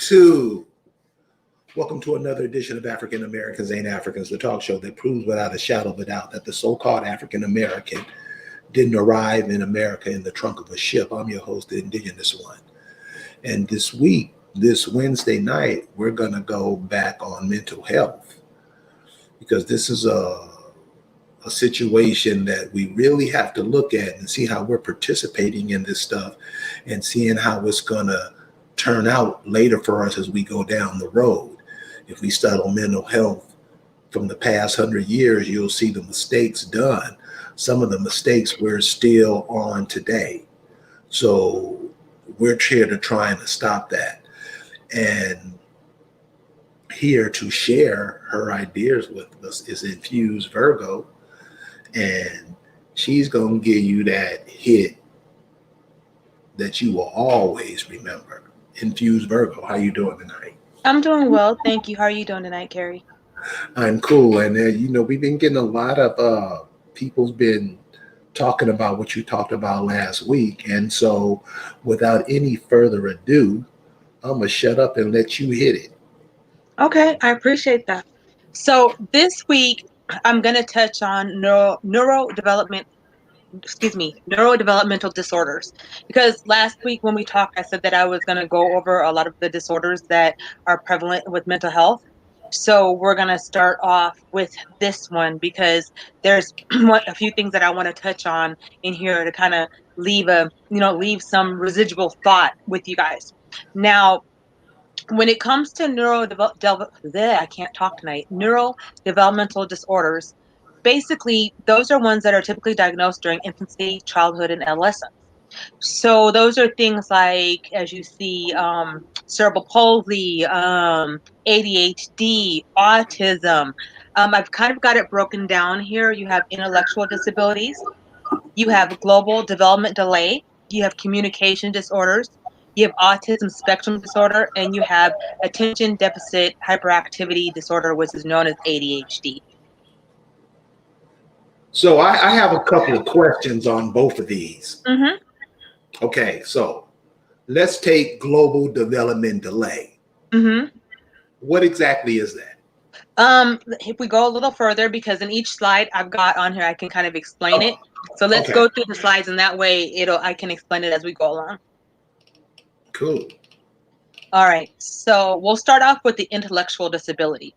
2. Welcome to another edition of African Americans Ain't Africans, the talk show that proves without a shadow of a doubt that the so-called African American didn't arrive in America in the trunk of a ship. I'm your host, the indigenous one. And this week, this Wednesday night, we're going to go back on mental health because this is a situation that we really have to look at and see how we're participating in this stuff and seeing how it's going to turn out later for us as we go down the road. If we study mental health from the past 100 years, you'll see the mistakes done. Some of the mistakes we're still on today. So we're here to try and stop that. And here to share her ideas with us is Infused Virgo. And she's going to give you that hit that you will always remember. Infused Virgo, how you doing tonight? I'm doing well, thank you. How are you doing tonight, Carrie? I'm cool. And we've been getting a lot of people's been talking about what you talked about last week. And so without any further ado, I'm going to shut up and let you hit it. Okay, I appreciate that. So this week, I'm going to touch on neurodevelopmental disorders. Because last week when we talked, I said that I was going to go over a lot of the disorders that are prevalent with mental health. So we're going to start off with this one because there's a few things that I want to touch on in here to kind of leave some residual thought with you guys. Now, when it comes to neurodevelopmental disorders, basically those are ones that are typically diagnosed during infancy, childhood, and adolescence. So those are things like, as you see, cerebral palsy, ADHD, autism. I've kind of got it broken down here. You have intellectual disabilities, you have global development delay, you have communication disorders, you have autism spectrum disorder, and you have attention deficit hyperactivity disorder, which is known as ADHD. So I have a couple of questions on both of these. Mm-hmm. Okay, so let's take global development delay. Mm-hmm. What exactly is that? If we go a little further, because in each slide I've got on here, I can kind of explain it. So let's go through the slides, and that way I can explain it as we go along. Cool. All right, so we'll start off with the intellectual disability.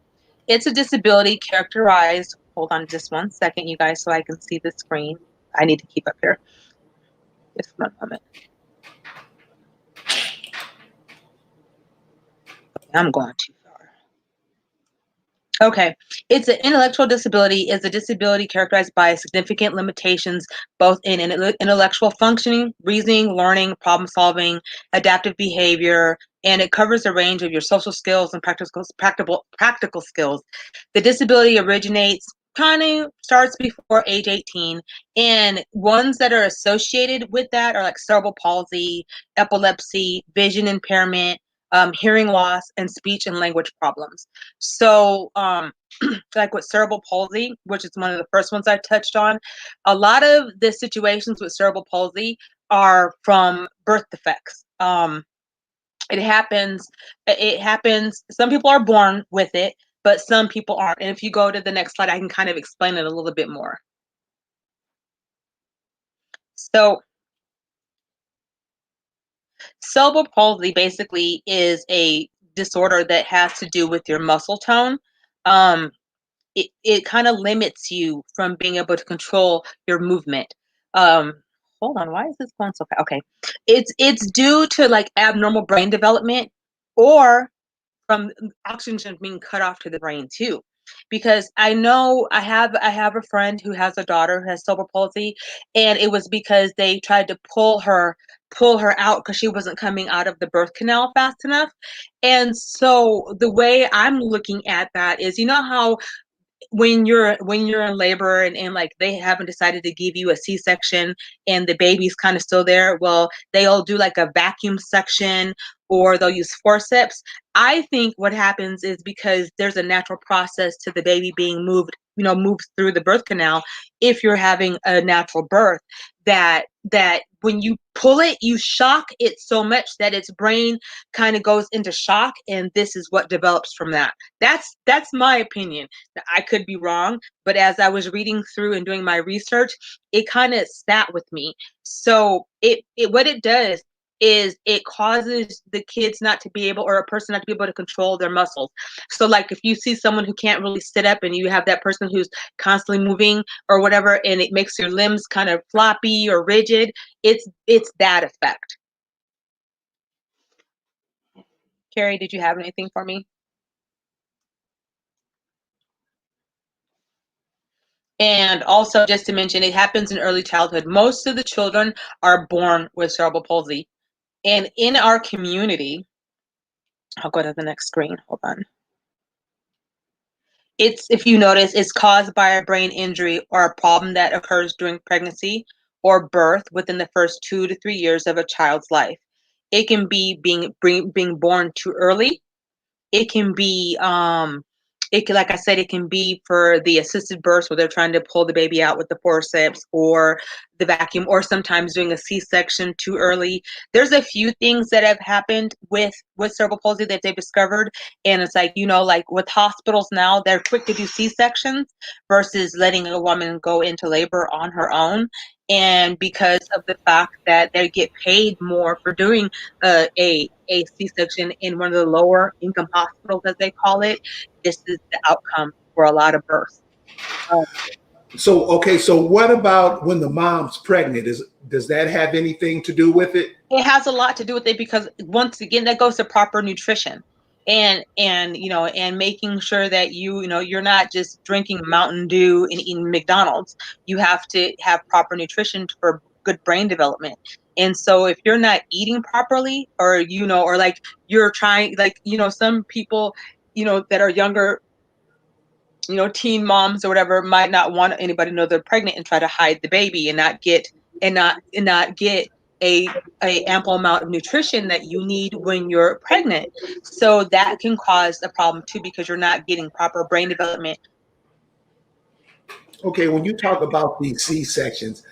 It's a disability characterized, hold on just 1 second, you guys, so I can see the screen. I need to keep up here. Just 1 moment. I'm going too far. Okay, it's an intellectual disability is a disability characterized by significant limitations both in intellectual functioning, reasoning, learning, problem solving, adaptive behavior, and it covers a range of your social skills and practical skills. The disability starts before age 18, and ones that are associated with that are like cerebral palsy, epilepsy, vision impairment, hearing loss, and speech and language problems. So like with cerebral palsy, which is one of the first ones I touched on, a lot of the situations with cerebral palsy are from birth defects. It happens. Some people are born with it, but some people aren't. And if you go to the next slide, I can kind of explain it a little bit more. So cerebral palsy basically is a disorder that has to do with your muscle tone. It kind of limits you from being able to control your movement. Hold on, why is this going so fast? Okay, it's due to like abnormal brain development or from oxygen being cut off to the brain too. Because I know I have a friend who has a daughter who has cerebral palsy, and it was because they tried to pull her out because she wasn't coming out of the birth canal fast enough. And so the way I'm looking at that is, you know how when you're in labor and like they haven't decided to give you a C-section and the baby's kind of still there, well, they'll do like a vacuum section or they'll use forceps. I think what happens is because there's a natural process to the baby being moved through the birth canal. If you're having a natural birth, that when you pull it, you shock it so much that its brain kind of goes into shock, and this is what develops from that. That's my opinion. I could be wrong, but as I was reading through and doing my research, it kind of sat with me. So it what it does is it causes the kids not to be able, or a person not to be able to control their muscles. So like if you see someone who can't really sit up and you have that person who's constantly moving or whatever, and it makes your limbs kind of floppy or rigid, it's that effect. Carrie, did you have anything for me? And also, just to mention, it happens in early childhood. Most of the children are born with cerebral palsy. And in our community, I'll go to the next screen. Hold on. It's, if you notice, it's caused by a brain injury or a problem that occurs during pregnancy or birth within the first 2 to 3 years of a child's life. It can be being born too early. It can be it can, like I said, it can be for the assisted births where they're trying to pull the baby out with the forceps or the vacuum, or sometimes doing a C-section too early. There's a few things that have happened with cerebral palsy that they've discovered, and it's like, like with hospitals now, they're quick to do C-sections versus letting a woman go into labor on her own. And because of the fact that they get paid more for doing a C-section in one of the lower income hospitals, as they call it, this is the outcome for a lot of births. So, okay, so what about when the mom's pregnant? Does that have anything to do with it? It has a lot to do with it because once again, that goes to proper nutrition. And making sure that you're not just drinking Mountain Dew and eating McDonald's. You have to have proper nutrition for good brain development. And so if you're not eating properly, or like you're trying, like, some people, that are younger, teen moms or whatever, might not want anybody to know they're pregnant and try to hide the baby and not get a ample amount of nutrition that you need when you're pregnant. So that can cause a problem too, because you're not getting proper brain development. Okay, when you talk about these C-sections,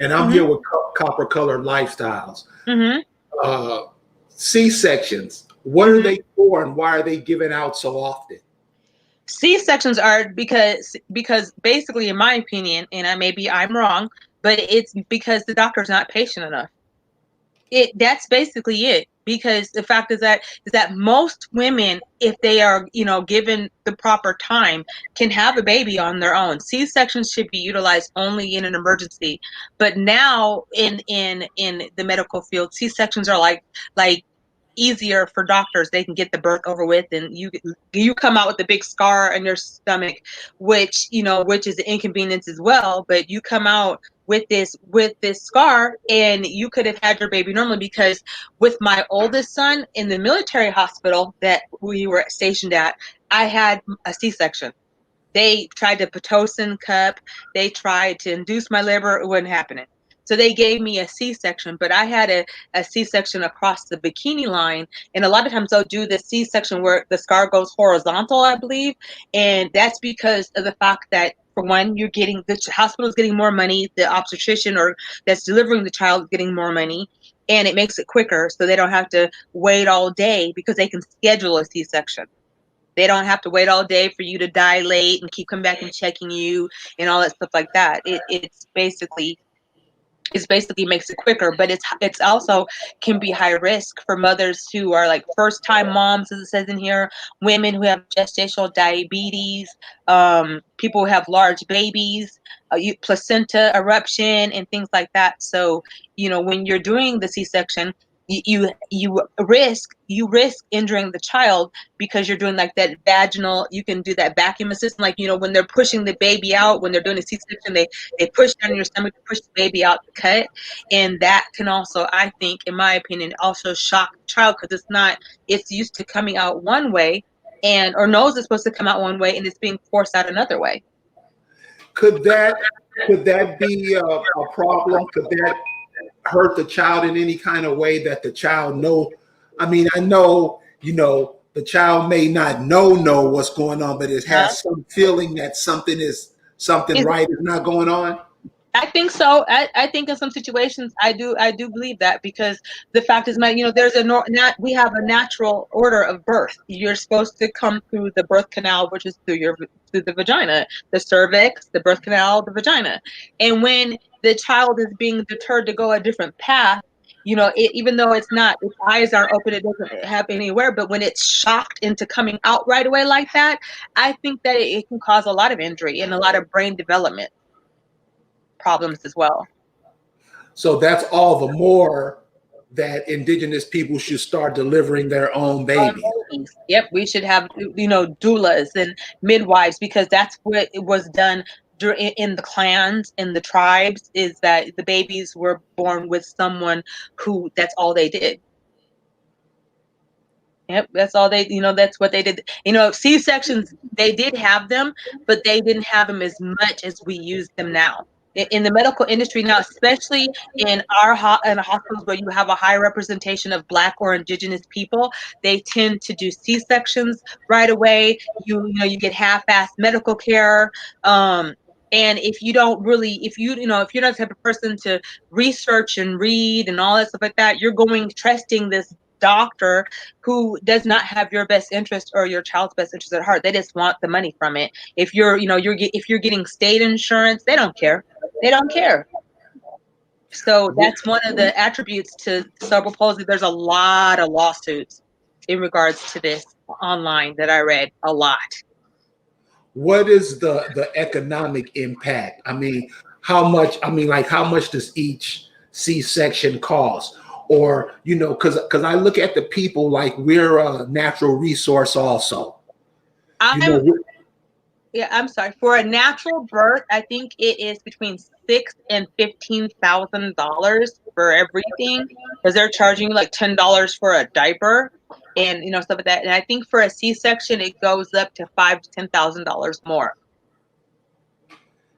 and I'm Mm-hmm. here with copper colored lifestyles, Mm-hmm. uh, C-sections, what are Mm-hmm. they for and why are they given out so often? C-sections are because basically, in my opinion, and maybe I'm wrong, but it's because the doctor's not patient enough. That's basically it, because the fact is that most women, if they are given the proper time, can have a baby on their own. C-sections should be utilized only in an emergency, but now in the medical field, C-sections are like easier for doctors. They can get the birth over with, and you come out with a big scar in your stomach, which is an inconvenience as well, but you come out with this scar, and you could have had your baby normally. Because with my oldest son in the military hospital that we were stationed at, I had a C-section. They tried to Pitocin cup. They tried to induce my labor. It wasn't happening. So they gave me a C-section, but I had a C-section across the bikini line. And a lot of times they'll do the C-section where the scar goes horizontal, I believe. And that's because of the fact that, for one, the hospital is getting more money. The obstetrician or that's delivering the child is getting more money. And it makes it quicker, so they don't have to wait all day, because they can schedule a C-section. They don't have to wait all day for you to dilate and keep coming back and checking you and all that stuff like that. It's basically makes it quicker, but it's also can be high risk for mothers who are like first time moms, as it says in here, women who have gestational diabetes, people who have large babies, placenta eruption and things like that. So when you're doing the C-section, you risk injuring the child, because you're doing like that vaginal. You can do that vacuum assist, like when they're pushing the baby out, when they're doing a C-section, they push down your stomach to push the baby out the cut. And that can also, I think, in my opinion, also shock the child, because it's used to coming out one way, and or knows it's supposed to come out one way, and it's being forced out another way. Could that be a problem? Could that hurt the child in any kind of way, that the child know I mean, I know, the child may not know what's going on, but it Huh? has some feeling that something Is right is not going on. I think so. I think in some situations I do believe that, because the fact is, there's we have a natural order of birth. You're supposed to come through the birth canal, which is through the vagina, the cervix, the birth canal, the vagina. And when the child is being deterred to go a different path, even though it's not, its eyes aren't open, it doesn't have anywhere. But when it's shocked into coming out right away like that, I think that it can cause a lot of injury and a lot of brain development problems as well. So that's all the more that indigenous people should start delivering their own babies. Babies. Yep, we should have doulas and midwives, because that's what it was done in the clans, in the tribes, is that the babies were born with someone who, that's all they did. Yep, that's all that's what they did. C-sections, they did have them, but they didn't have them as much as we use them now. In the medical industry now, especially in in hospitals where you have a high representation of Black or Indigenous people, they tend to do C-sections right away. You get half-assed medical care. And if you don't really, if you're not the type of person to research and read and all that stuff like that, you're going trusting this doctor who does not have your best interest or your child's best interest at heart. They just want the money from it. If if you're getting state insurance, they don't care. They don't care. So that's one of the attributes to cerebral palsy. There's a lot of lawsuits in regards to this online that I read, a lot. What is the economic impact? I mean, how much? I mean, like, how much does each C-section cost? Or, because I look at the people like we're a natural resource also. You I'm know, Yeah, I'm sorry. For a natural birth, I think it is between $6,000 and $15,000 for everything, because they're charging you like $10 for a diaper and stuff like that. And I think for a C-section, it goes up to $5,000 to $10,000 more.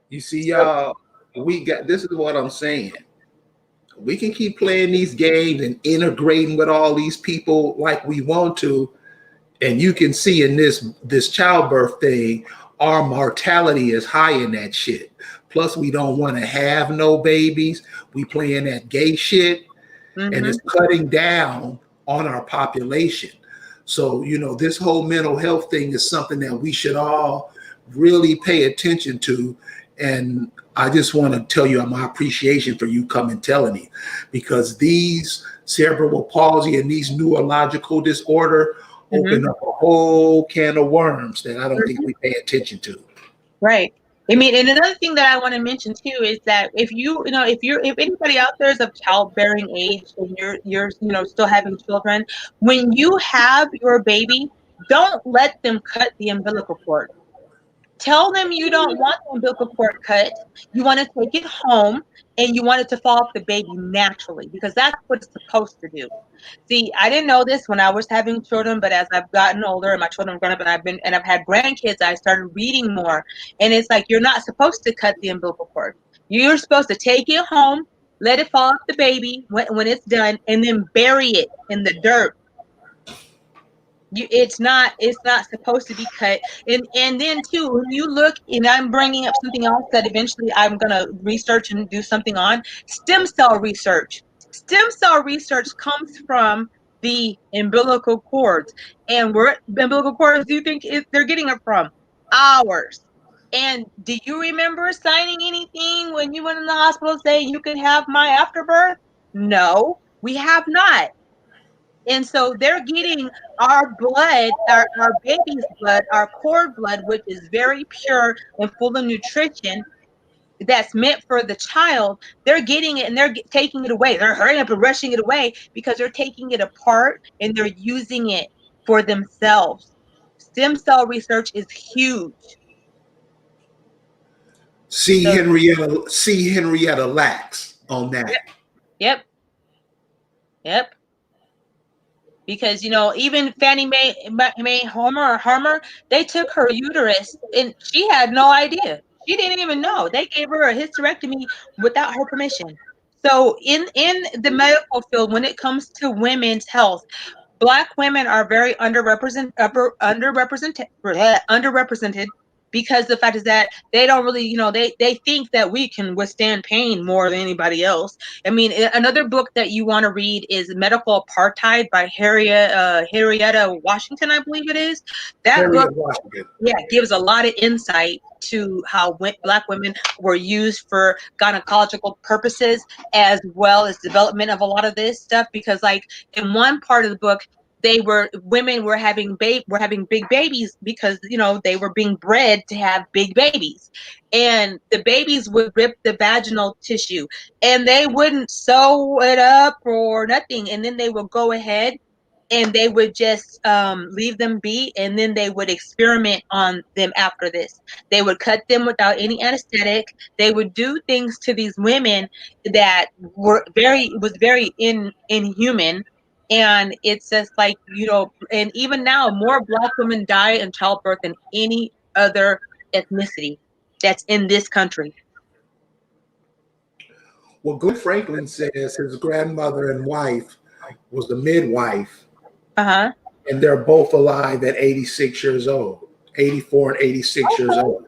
you see, y'all, this is what I'm saying. We can keep playing these games and integrating with all these people like we want to, and you can see in this childbirth thing, our mortality is high in that shit. Plus, we don't want to have no babies. We playing that gay shit, and it's cutting down on our population. So, this whole mental health thing is something that we should all really pay attention to. And I just want to tell you my appreciation for you coming telling me, because these cerebral palsy and these neurological disorder open up a whole can of worms that I don't think we pay attention to. Right. I mean, and another thing that I want to mention too is that if if anybody out there is of childbearing age and you're still having children, when you have your baby, don't let them cut the umbilical cord. Tell them you don't want the umbilical cord cut. You want to take it home and you want it to fall off the baby naturally, because that's what it's supposed to do. See, I didn't know this when I was having children, but as I've gotten older and my children have grown up and I've had grandkids, I started reading more. And it's like, you're not supposed to cut the umbilical cord. You're supposed to take it home, let it fall off the baby when it's done, and then bury it in the dirt. It's not supposed to be cut. And then too, when you look, and I'm bringing up something else that eventually I'm going to research and do something on, stem cell research. Stem cell research comes from the umbilical cords. And where umbilical cords do you think they're getting it from? Ours. And do you remember signing anything when you went in the hospital saying you could have my afterbirth? No, we have not. And so they're getting our blood, our baby's blood, our cord blood, which is very pure and full of nutrition that's meant for the child. They're getting it and they're taking it away. They're hurrying up and rushing it away because they're taking it apart and they're using it for themselves. Stem cell research is huge. See So, Henrietta Lacks on that. yep, yep. Because even Fannie Mae Harmer, they took her uterus and she had no idea. She didn't even know. They gave her a hysterectomy without her permission. So in the medical field, when it comes to women's health, Black women are very underrepresented because the fact is that they don't really, they think that we can withstand pain more than anybody else. I mean, another book that you want to read is Medical Apartheid by Harrietta Washington, I believe it is. That book, Harriet Washington. yeah, gives a lot of insight to how Black women were used for gynecological purposes, as well as development of a lot of this stuff. Because, like, in one part of the book, women were having big babies because they were being bred to have big babies, and the babies would rip the vaginal tissue, and they wouldn't sew it up or nothing, and then they would go ahead and they would just leave them be, and then they would experiment on them after this. They would cut them without any anesthetic. They would do things to these women that was very inhuman. And it's just like, and even now, more Black women die in childbirth than any other ethnicity that's in this country. Well, Glenn Franklin says his grandmother and wife was the midwife, Uh-huh. and they're both alive at 86 years old, 84 and 86 years old.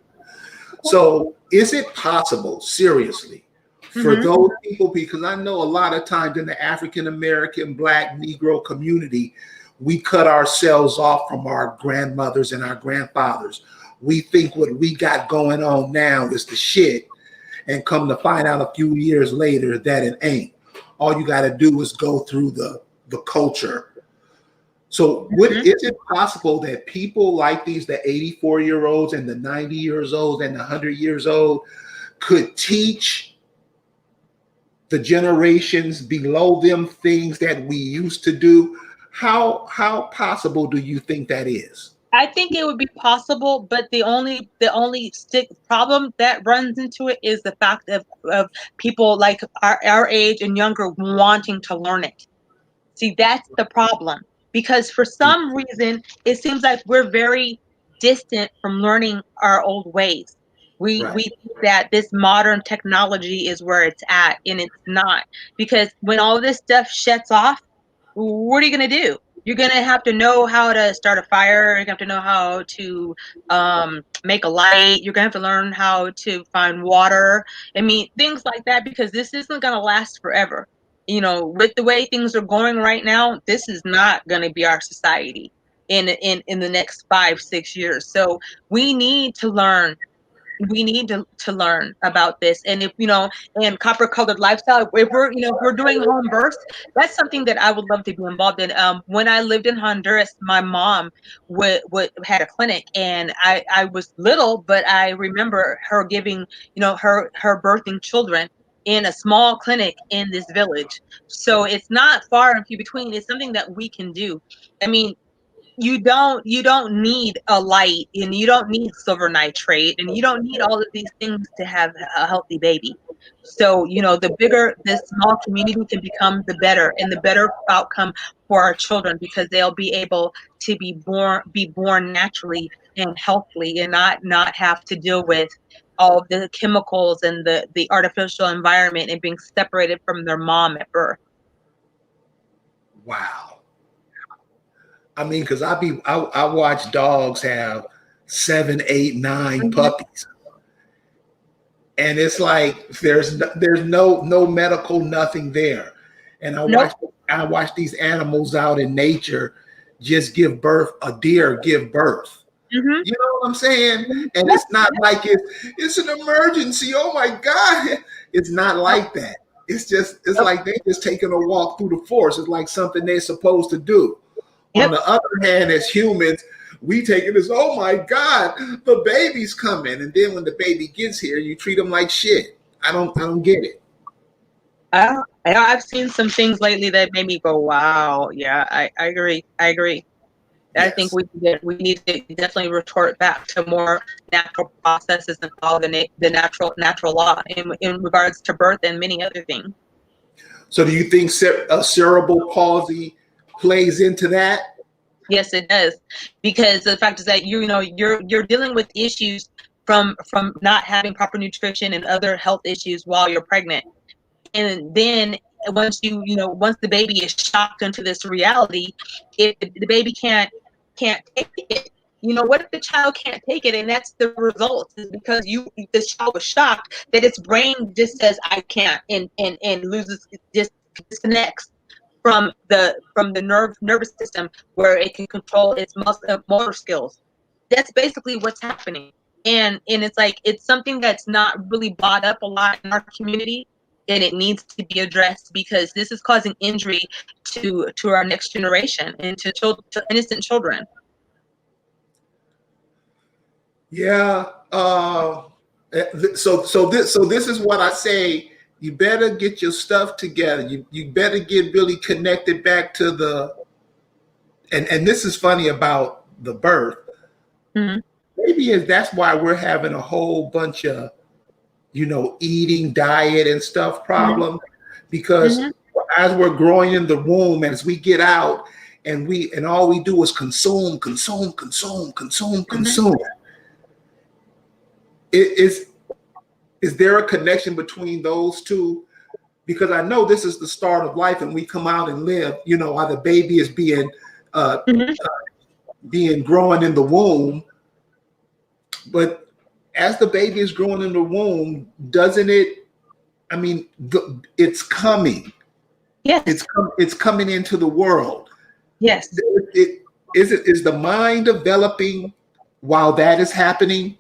So is it possible, seriously, for those people, because I know a lot of times in the African-American, Black, Negro community, we cut ourselves off from our grandmothers and our grandfathers. We think what we got going on now is the shit, and come to find out a few years later that it ain't. All you got to do is go through the culture. So is it possible that people like these, the 84-year-olds and the 90 years old and the 100 years old, could teach the generations below them things that we used to do? How possible do you think that is? I think it would be possible, but the only problem that runs into it is the fact of people like our age and younger wanting to learn it. See, that's the problem, because for some reason it seems like we're very distant from learning our old ways. We think that this modern technology is where it's at, and it's not, because when all this stuff shuts off, what are you going to do? You're going to have to know how to start a fire. You're going to have to know how to make a light. You're going to have to learn how to find water. I mean, things like that, because this isn't going to last forever. With the way things are going right now, this is not going to be our society in the next 5-6 years. So we need to learn. We need to learn about this. And if and copper colored lifestyle, if we're doing home births, that's something that I would love to be involved in. When I lived in Honduras, my mom would had a clinic, and I was little, but I remember her giving her birthing children in a small clinic in this village. So it's not far and few between. It's something that we can do. I mean, you don't need a light, and you don't need silver nitrate, and you don't need all of these things to have a healthy baby. So the bigger this small community can become, the better, and the better outcome for our children, because they'll be able to be born naturally and healthily, and not have to deal with all of the chemicals and the artificial environment, and being separated from their mom at birth. Wow. I mean, because I watch dogs have 7, 8, 9 puppies, and it's like there's no medical nothing there. And I watch these animals out in nature just give birth. A deer give birth. You know what I'm saying? And it's not like it's an emergency. Oh my God. It's not like that. It's like they're just taking a walk through the forest. It's like something they're supposed to do. On the other hand, as humans, we take it as, oh my God, the baby's coming. And then when the baby gets here, you treat them like shit. I don't get it. I've seen some things lately that made me go, wow. Yeah, I agree. Yes. I think we need to definitely retort back to more natural processes and follow the natural law in regards to birth and many other things. So do you think cerebral palsy plays into that? Yes, it does, because the fact is that you're dealing with issues from not having proper nutrition and other health issues while you're pregnant, and then once the baby is shocked into this reality, if the baby can't take it, what if the child can't take it, and that's the result, is because this child was shocked that its brain just says I can't, and loses, just disconnects from the nervous system where it can control its motor skills. That's basically what's happening. And it's like, it's something that's not really brought up a lot in our community, and it needs to be addressed, because this is causing injury to our next generation, and to innocent children. Yeah. So this is what I say. You better get your stuff together. You better get really connected back to the. And this is funny about the birth. Mm-hmm. Maybe that's why we're having a whole bunch of, eating, diet, and stuff problems, because as we're growing in the womb, as we get out, and all we do is consume. Is there a connection between those two? Because I know this is the start of life, and we come out and live. While the baby is being growing in the womb, but as the baby is growing in the womb, doesn't it? I mean, it's coming. Yes. It's coming into the world. Yes. Is the mind developing while that is happening?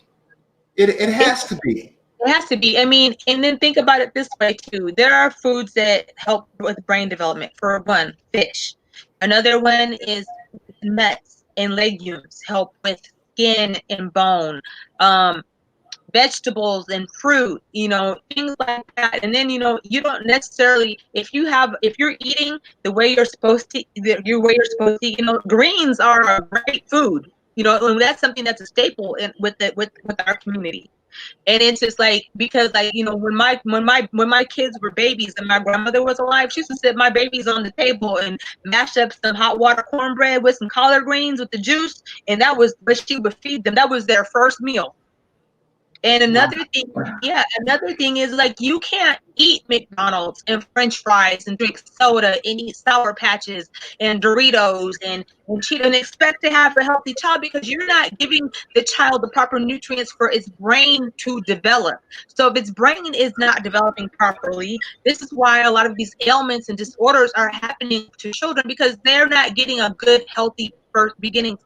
It has to be. It has to be. I mean, and then think about it this way too. There are foods that help with brain development. For one, fish. Another one is nuts and legumes help with skin and bone. Vegetables and fruit, things like that. And then, you don't necessarily, if you're eating the way you're supposed to, greens are a great food. And that's something that's a staple with our community. And it's just like, because when my kids were babies and my grandmother was alive, she used to sit my babies on the table and mash up some hot water cornbread with some collard greens with the juice, and that was what she would feed them. That was their first meal. And another thing is, like, you can't eat McDonald's and French fries and drink soda and eat Sour Patches and Doritos and Cheetos and expect to have a healthy child, because you're not giving the child the proper nutrients for its brain to develop. So if its brain is not developing properly, this is why a lot of these ailments and disorders are happening to children, because they're not getting a good, healthy first beginning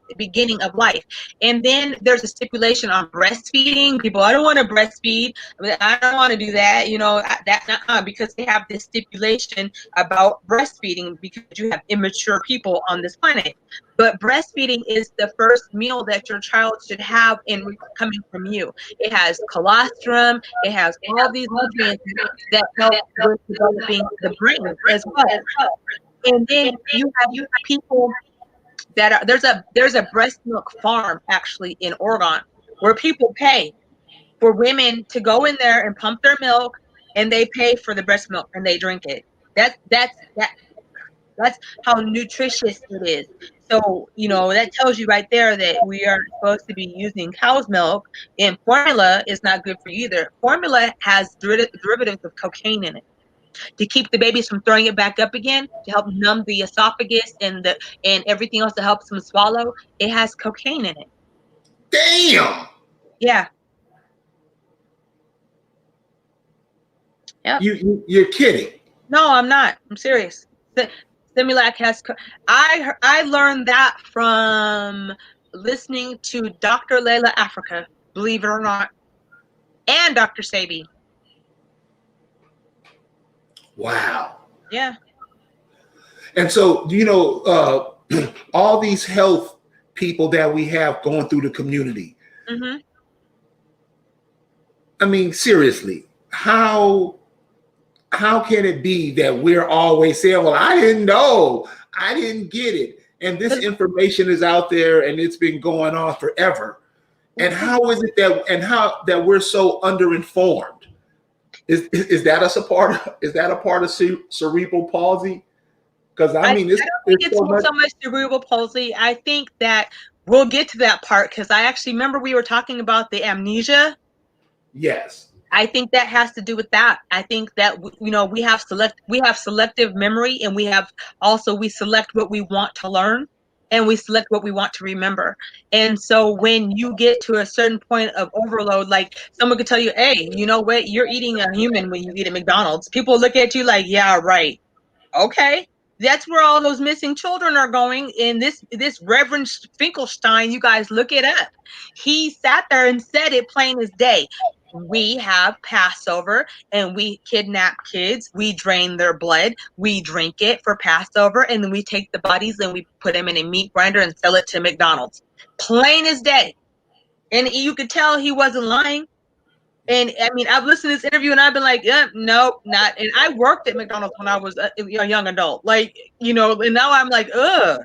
of life. And then there's a stipulation on breastfeeding. People, I don't want to breastfeed. I don't want to do that. Because they have this stipulation about breastfeeding, because you have immature people on this planet. But breastfeeding is the first meal that your child should have coming from you. It has colostrum. It has all these nutrients that help with developing the brain as well. And then you have people that there's a breast milk farm actually in Oregon, where people pay for women to go in there and pump their milk, and they pay for the breast milk and they drink it. That's how nutritious it is. So, that tells you right there that we aren't supposed to be using cow's milk, and formula is not good for you either. Formula has derivatives of cocaine in it, to keep the babies from throwing it back up again, to help numb the esophagus and everything else that helps them swallow. It has cocaine in it. Damn. Yeah. Yep. You're kidding. No, I'm not. I'm serious. Similac has. I learned that from listening to Dr. Layla Africa, believe it or not, and Dr. Sabi. Wow. Yeah. And so, all these health people that we have going through the community. Mm-hmm. I mean, seriously, how can it be that we're always saying, well, I didn't know, I didn't get it. And this information is out there and it's been going on forever. And how is it that we're so underinformed? Is that a part of cerebral palsy? Because I don't think it's so much cerebral palsy. I think that we'll get to that part, because I actually remember we were talking about the amnesia. Yes. I think that has to do with that. I think that we have selective memory, and we select what we want to learn, and we select what we want to remember. And so when you get to a certain point of overload, like someone could tell you, "Hey, you know what? You're eating a human when you eat at McDonald's." People look at you like, "Yeah, right." Okay, that's where all those missing children are going. In this Reverend Finkelstein, you guys look it up. He sat there and said it plain as day. We have Passover and we kidnap kids, we drain their blood, we drink it for Passover, and then we take the bodies and we put them in a meat grinder and sell it to McDonald's. Plain as day. And you could tell he wasn't lying. And I mean, I've listened to this interview and I've been like, yeah, nope, not. And I worked at McDonald's when I was a young adult, like, and now I'm like, ugh,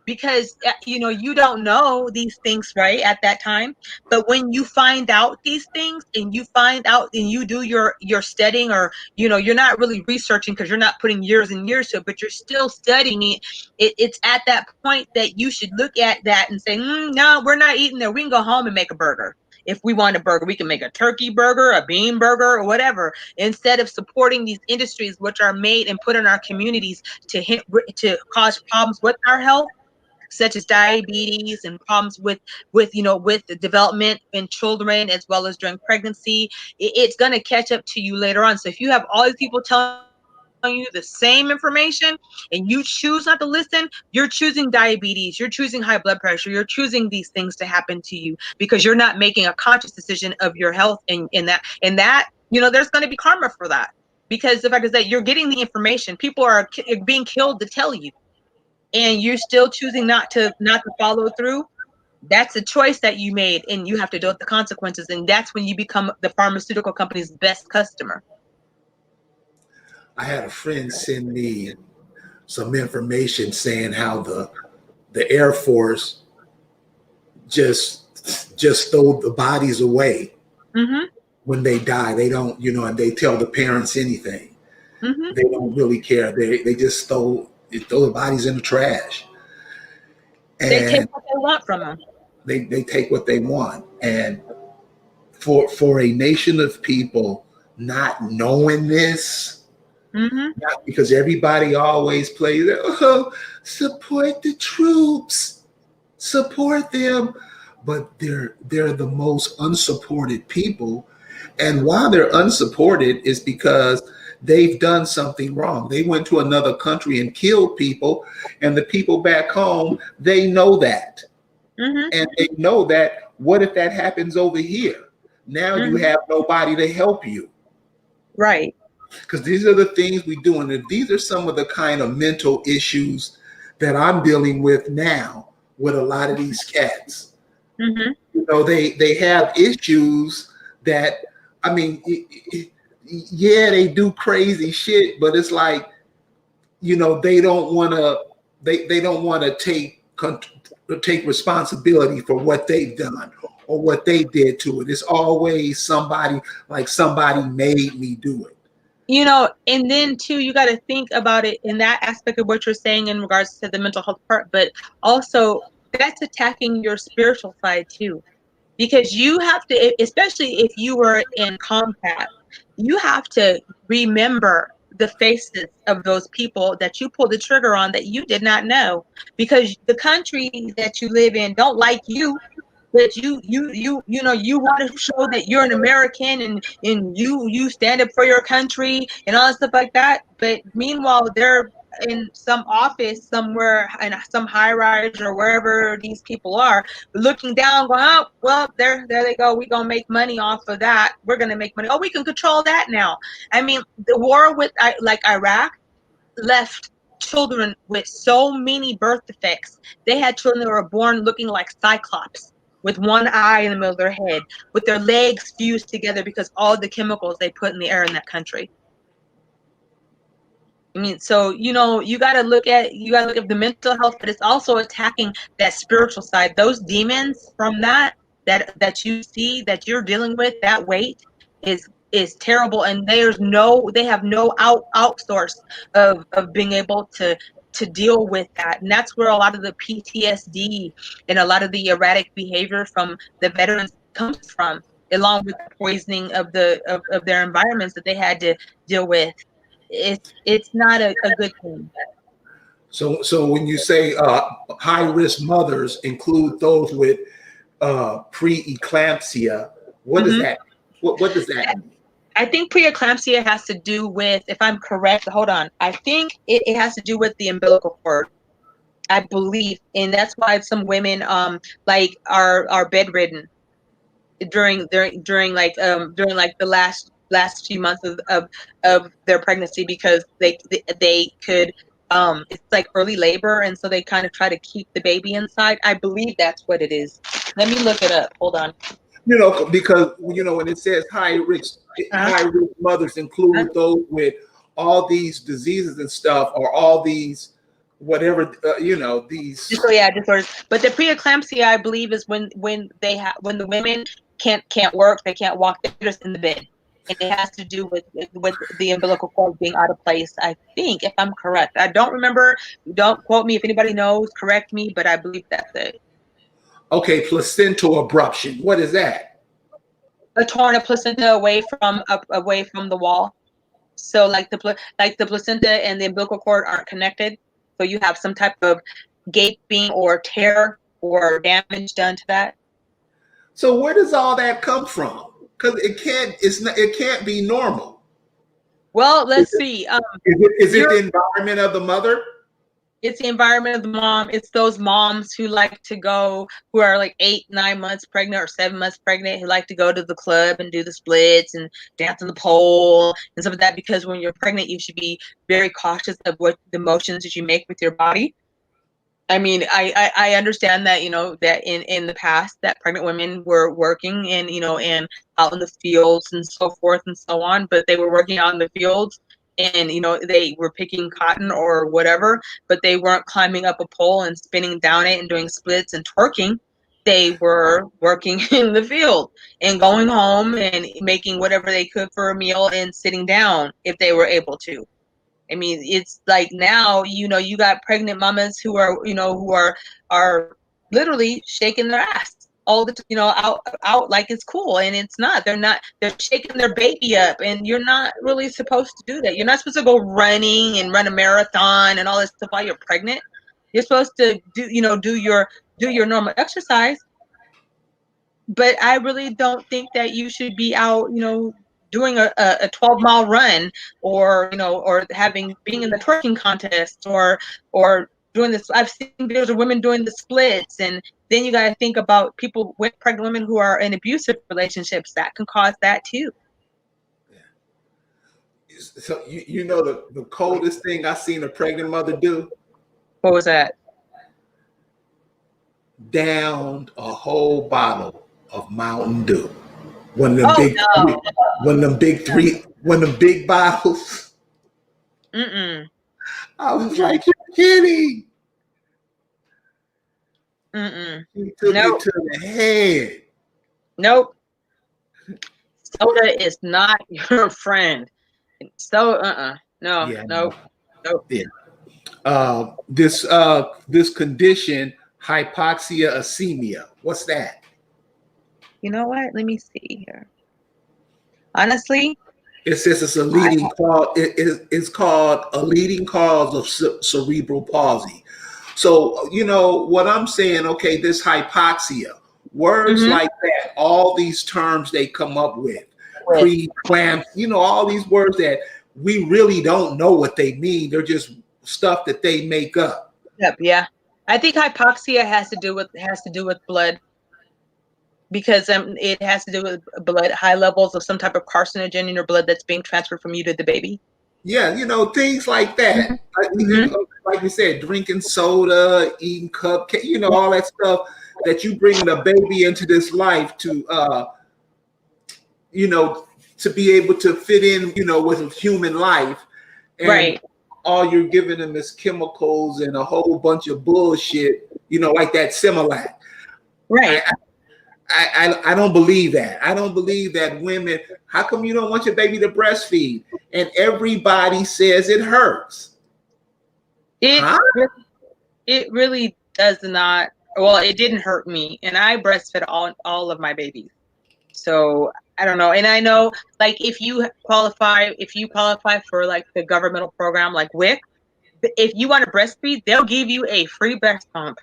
because, you don't know these things right at that time. But when you find out these things and you find out and you do your studying, or, you're not really researching because you're not putting years and years to it, but you're still studying it's at that point that you should look at that and say, no, we're not eating there. We can go home and make a burger. If we want a burger, we can make a turkey burger, a bean burger, or whatever, instead of supporting these industries which are made and put in our communities to cause problems with our health, such as diabetes and problems with the development in children as well as during pregnancy. It's going to catch up to you later on. So if you have all these people telling you the same information and you choose not to listen, you're choosing diabetes, you're choosing high blood pressure, you're choosing these things to happen to you because you're not making a conscious decision of your health. And in that there's going to be karma for that, because the fact is that you're getting the information, people are being killed to tell you, and you're still choosing not to follow through. That's a choice that you made, and you have to deal with the consequences. And that's when you become the pharmaceutical company's best customer. I had a friend send me some information saying how the Air Force just throw the bodies away when they die. They don't, and they tell the parents anything. They don't really care. They just throw the bodies in the trash. And they take what they want from them. They take what they want. And for a nation of people not knowing this, not because everybody always plays, oh, support the troops, support them, but they're the most unsupported people. And why they're unsupported is because they've done something wrong. They went to another country and killed people, and the people back home, they know that. And they know that, what if that happens over here? Now you have nobody to help you. Right. Because these are the things we do. And these are some of the kind of mental issues that I'm dealing with now with a lot of these cats. They have issues that, I mean, yeah, they do crazy shit, but it's like, they don't want to, they don't want to take responsibility for what they've done or what they did to it. It's always somebody made me do it. And then too, you got to think about it in that aspect of what you're saying in regards to the mental health part, but also that's attacking your spiritual side too, because you have to, especially if you were in combat, you have to remember the faces of those people that you pulled the trigger on that you did not know, because the country that you live in don't like you, but you want to show that you're an American, and you stand up for your country and all that stuff like that. But meanwhile, they're in some office somewhere in some high rise or wherever these people are, looking down, going, oh, well, there they go. We're gonna make money off of that. We're gonna make money. Oh, we can control that now. I mean, the war with like Iraq left children with so many birth defects. They had children that were born looking like Cyclops, with one eye in the middle of their head, with their legs fused together because all the chemicals they put in the air in that country. I mean, so you got to look at the mental health, but it's also attacking that spiritual side. Those demons from that you see that you're dealing with, that weight is terrible, and they have no outsource of being able to deal with that. And that's where a lot of the PTSD and a lot of the erratic behavior from the veterans comes from. along with the poisoning of of their environments that they had to deal with. It's not a good thing. So when you say high risk mothers include those with preeclampsia, what does Hmm. that what does that mean? I think preeclampsia has to do with, if I'm correct, hold on. I think it has to do with the umbilical cord. I believe, and that's why some women like are bedridden during like the last few months of their pregnancy, because they could it's like early labor, and so they kind of try to keep the baby inside. I believe that's what it is. Let me look it up. Hold on. Because when it says Uh-huh. high risk mothers include those with all these diseases and stuff, or all these whatever these. So yeah, disorders. But the preeclampsia, I believe, is when the women can't work, they can't walk, they're just in the bed, and it has to do with the umbilical cord being out of place. I think, if I'm correct, I don't remember. Don't quote me. If anybody knows, correct me. But I believe that's it. Okay, placental abruption. What is that? A torn a placenta away from the wall. So like the placenta and the umbilical cord aren't connected. So you have some type of gaping or tear or damage done to that. So where does all that come from? Because it can't be normal. Well, Is let's it, see. is it You're the environment of the mother? It's the environment of the mom. It's those moms who like to go, who are like 8, 9 months pregnant or 7 months pregnant, who like to go to the club and do the splits and dance on the pole and stuff like that. Because when you're pregnant, you should be very cautious of what the motions that you make with your body. I mean, I understand that, that in the past that pregnant women were working and, and out in the fields and so forth and so on, but they were working out in the fields and, they were picking cotton or whatever, but they weren't climbing up a pole and spinning down it and doing splits and twerking. They were working in the field and going home and making whatever they could for a meal and sitting down if they were able to. I mean, it's like now, you got pregnant mamas who are literally shaking their ass all the out like it's cool, and it's not. They're not. They're shaking their baby up, and you're not really supposed to do that. You're not supposed to go running and run a marathon and all this stuff while you're pregnant. You're supposed to do your normal exercise, but I really don't think that you should be out, doing a 12-mile run, or being in the twerking contest, or doing this. I've seen videos of women doing the splits, and then you got to think about people with pregnant women who are in abusive relationships. That can cause that too. So the coldest thing I seen a pregnant mother do? What was that? Downed a whole bottle of Mountain Dew. One of them Oh big, no. one of them big bottles. Mm-mm. I was Mm-mm. like, you're kidding. Mm-mm. He took it Nope. to the head. Nope. Soda is not your friend. So no, Yeah, no, no. yeah. This condition, hypoxia-ischemia. What's that? You know what? Let me see here. Honestly, It says it's a I, leading cause. It's called a leading cause of cerebral palsy. So what I'm saying. Okay, this hypoxia, words mhm. like that, all these terms they come up with, With pre-clamp, all these words that we really don't know what they mean. They're just stuff that they make up. yep, yeah. I think hypoxia has to do with blood, because it has to do with blood, high levels of some type of carcinogen in your blood that's being transferred from you to the baby. Yeah, things like Hmm. that. Hmm. Like we said, drinking soda, eating cupcake, Yeah. all that stuff that you bring the baby into this life to, you know, to be able to fit in, with human life, and Right, all you're giving them is chemicals and a whole bunch of bullshit, like that Similac. right. I, I don't believe that. I don't believe that women. How come you don't want your baby to breastfeed? And everybody says it hurts. It Huh? it really does not. Well, it didn't hurt me, and I breastfed all of my babies. So I don't know. And I know, like, if you qualify for like the governmental program like WIC, if you want to breastfeed, they'll give you a free breast pump,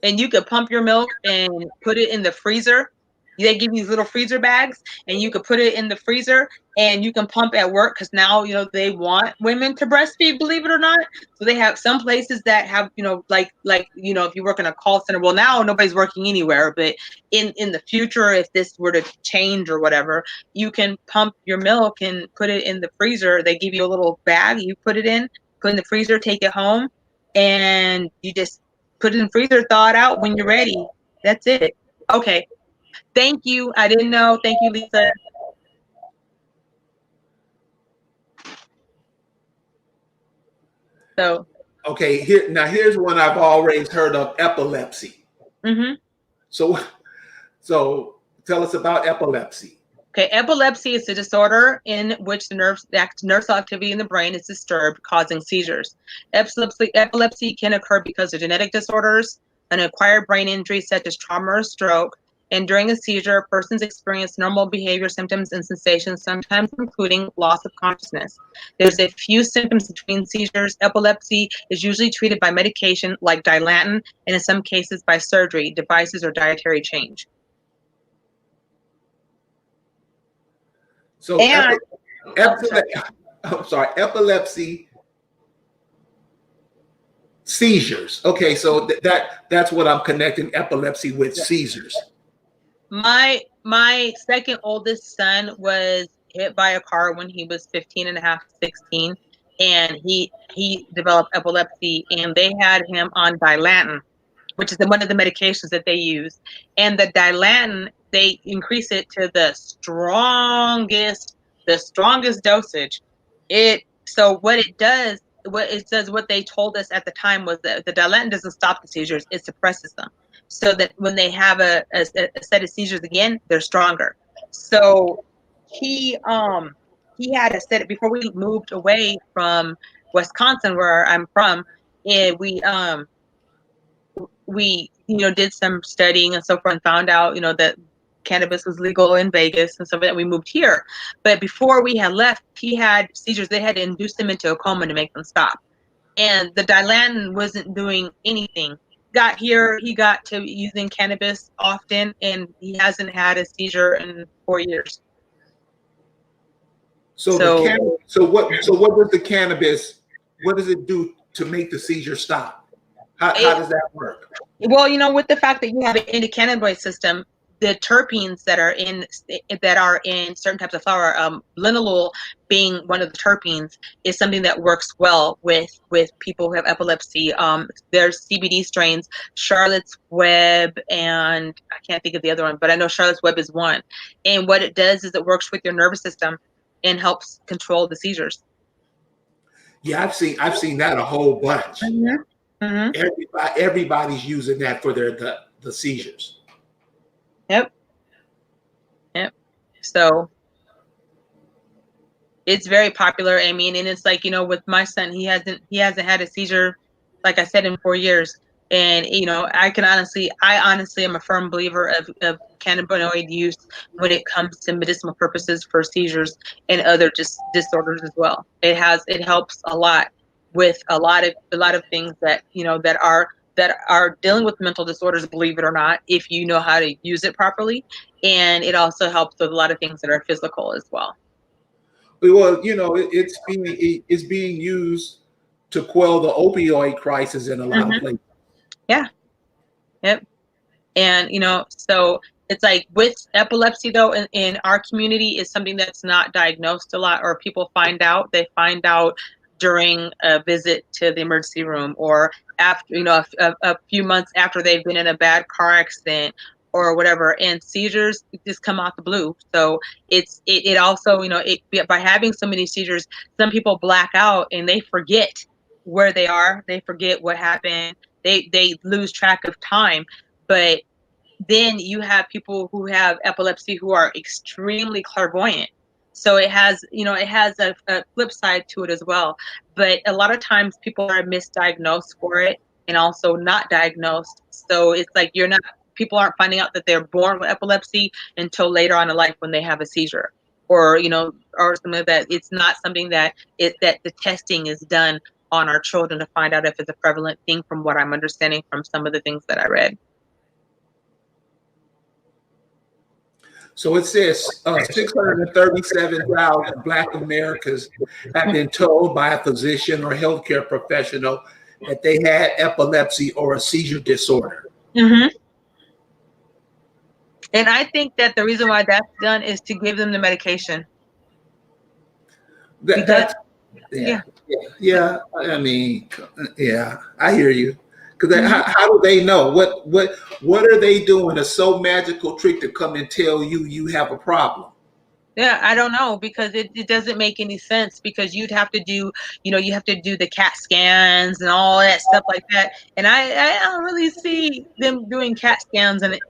and you could pump your milk and put it in the freezer. They give you these little freezer bags, and you could put it in the freezer, and you can pump at work, because now they want women to breastfeed, believe it or not. So they have some places that have, if you work in a call center. Well, now nobody's working anywhere, but in the future, if this were to change or whatever, you can pump your milk and put it in the freezer. They give you a little bag, you put it in the freezer, take it home, and you just put it in the freezer, thaw it out when you're ready. That's it. Okay. Thank you. I didn't know. Thank you, Lisa. So, Okay, here's one I've always heard of: epilepsy. mm-hmm. So tell us about epilepsy. Okay, epilepsy is a disorder in which the nerve cell activity in the brain is disturbed, causing seizures. Epilepsy can occur because of genetic disorders, an acquired brain injury such as trauma or stroke, and during a seizure, persons experience normal behavior symptoms and sensations, sometimes including loss of consciousness. There's a few symptoms between seizures. Epilepsy is usually treated by medication like Dilantin, and in some cases by surgery, devices, or dietary change. So epilepsy, seizures. Okay, so that's what I'm connecting epilepsy with, seizures. My second oldest son was hit by a car when he was 15 and a half, 16, and he developed epilepsy, and they had him on Dilantin, which is one of the medications that they use. And the Dilantin, they increase it to the strongest dosage. What they told us at the time was that the Dilantin doesn't stop the seizures, it suppresses them. So that when they have a set of seizures again, they're stronger. So he had a set before we moved away from Wisconsin, where I'm from, and we did some studying and so forth, and found out that cannabis was legal in Vegas and stuff, that we moved here. But before we had left, he had seizures. They had to induce him into a coma to make them stop, and the Dilantin wasn't doing anything. Got here, he got to using cannabis often, and he hasn't had a seizure in 4 years. So what does the cannabis, what does it do to make the seizure stop? How does that work? Well, with the fact that you have an endocannabinoid system, the terpenes that are in certain types of flower, linalool being one of the terpenes, is something that works well with people who have epilepsy. There's CBD strains, Charlotte's Web, and I can't think of the other one, but I know Charlotte's Web is one. And what it does is it works with your nervous system and helps control the seizures. Yeah, I've seen that a whole bunch. Mm-hmm. Mm-hmm. Everybody's using that for the seizures. Yep. So it's very popular. I mean, and it's like, with my son, he hasn't had a seizure, like I said, in 4 years. And I honestly am a firm believer of cannabinoid use when it comes to medicinal purposes for seizures and other disorders as well. It helps a lot with a lot of things that that are dealing with mental disorders, believe it or not, if you know how to use it properly. And it also helps with a lot of things that are physical as well. Well, it's being used to quell the opioid crisis in a lot of places. Yeah. Yep. And so it's like with epilepsy, though, in our community, is something that's not diagnosed a lot, or people find out during a visit to the emergency room, or after a few months after they've been in a bad car accident or whatever. And seizures just come out the blue. So it also by having so many seizures, some people black out and they forget where they are, they forget what happened, they lose track of time. But then you have people who have epilepsy who are extremely clairvoyant. So it has a flip side to it as well. But a lot of times people are misdiagnosed for it and also not diagnosed. So it's like people aren't finding out that they're born with epilepsy until later on in life when they have a seizure, or or something like that. It's not something that the testing is done on our children to find out if it's a prevalent thing, from what I'm understanding from some of the things that I read. So it says 637,000 Black Americans have been told by a physician or healthcare professional that they had epilepsy or a seizure disorder. Mm-hmm. And I think that the reason why that's done is to give them the medication. That's yeah. I mean, yeah, I hear you. Because how do they know what are they doing? A so magical trick to come and tell you have a problem? Yeah, I don't know, because it doesn't make any sense, because you'd have to do, you have to do the CAT scans and all that stuff like that. And I don't really see them doing CAT scans and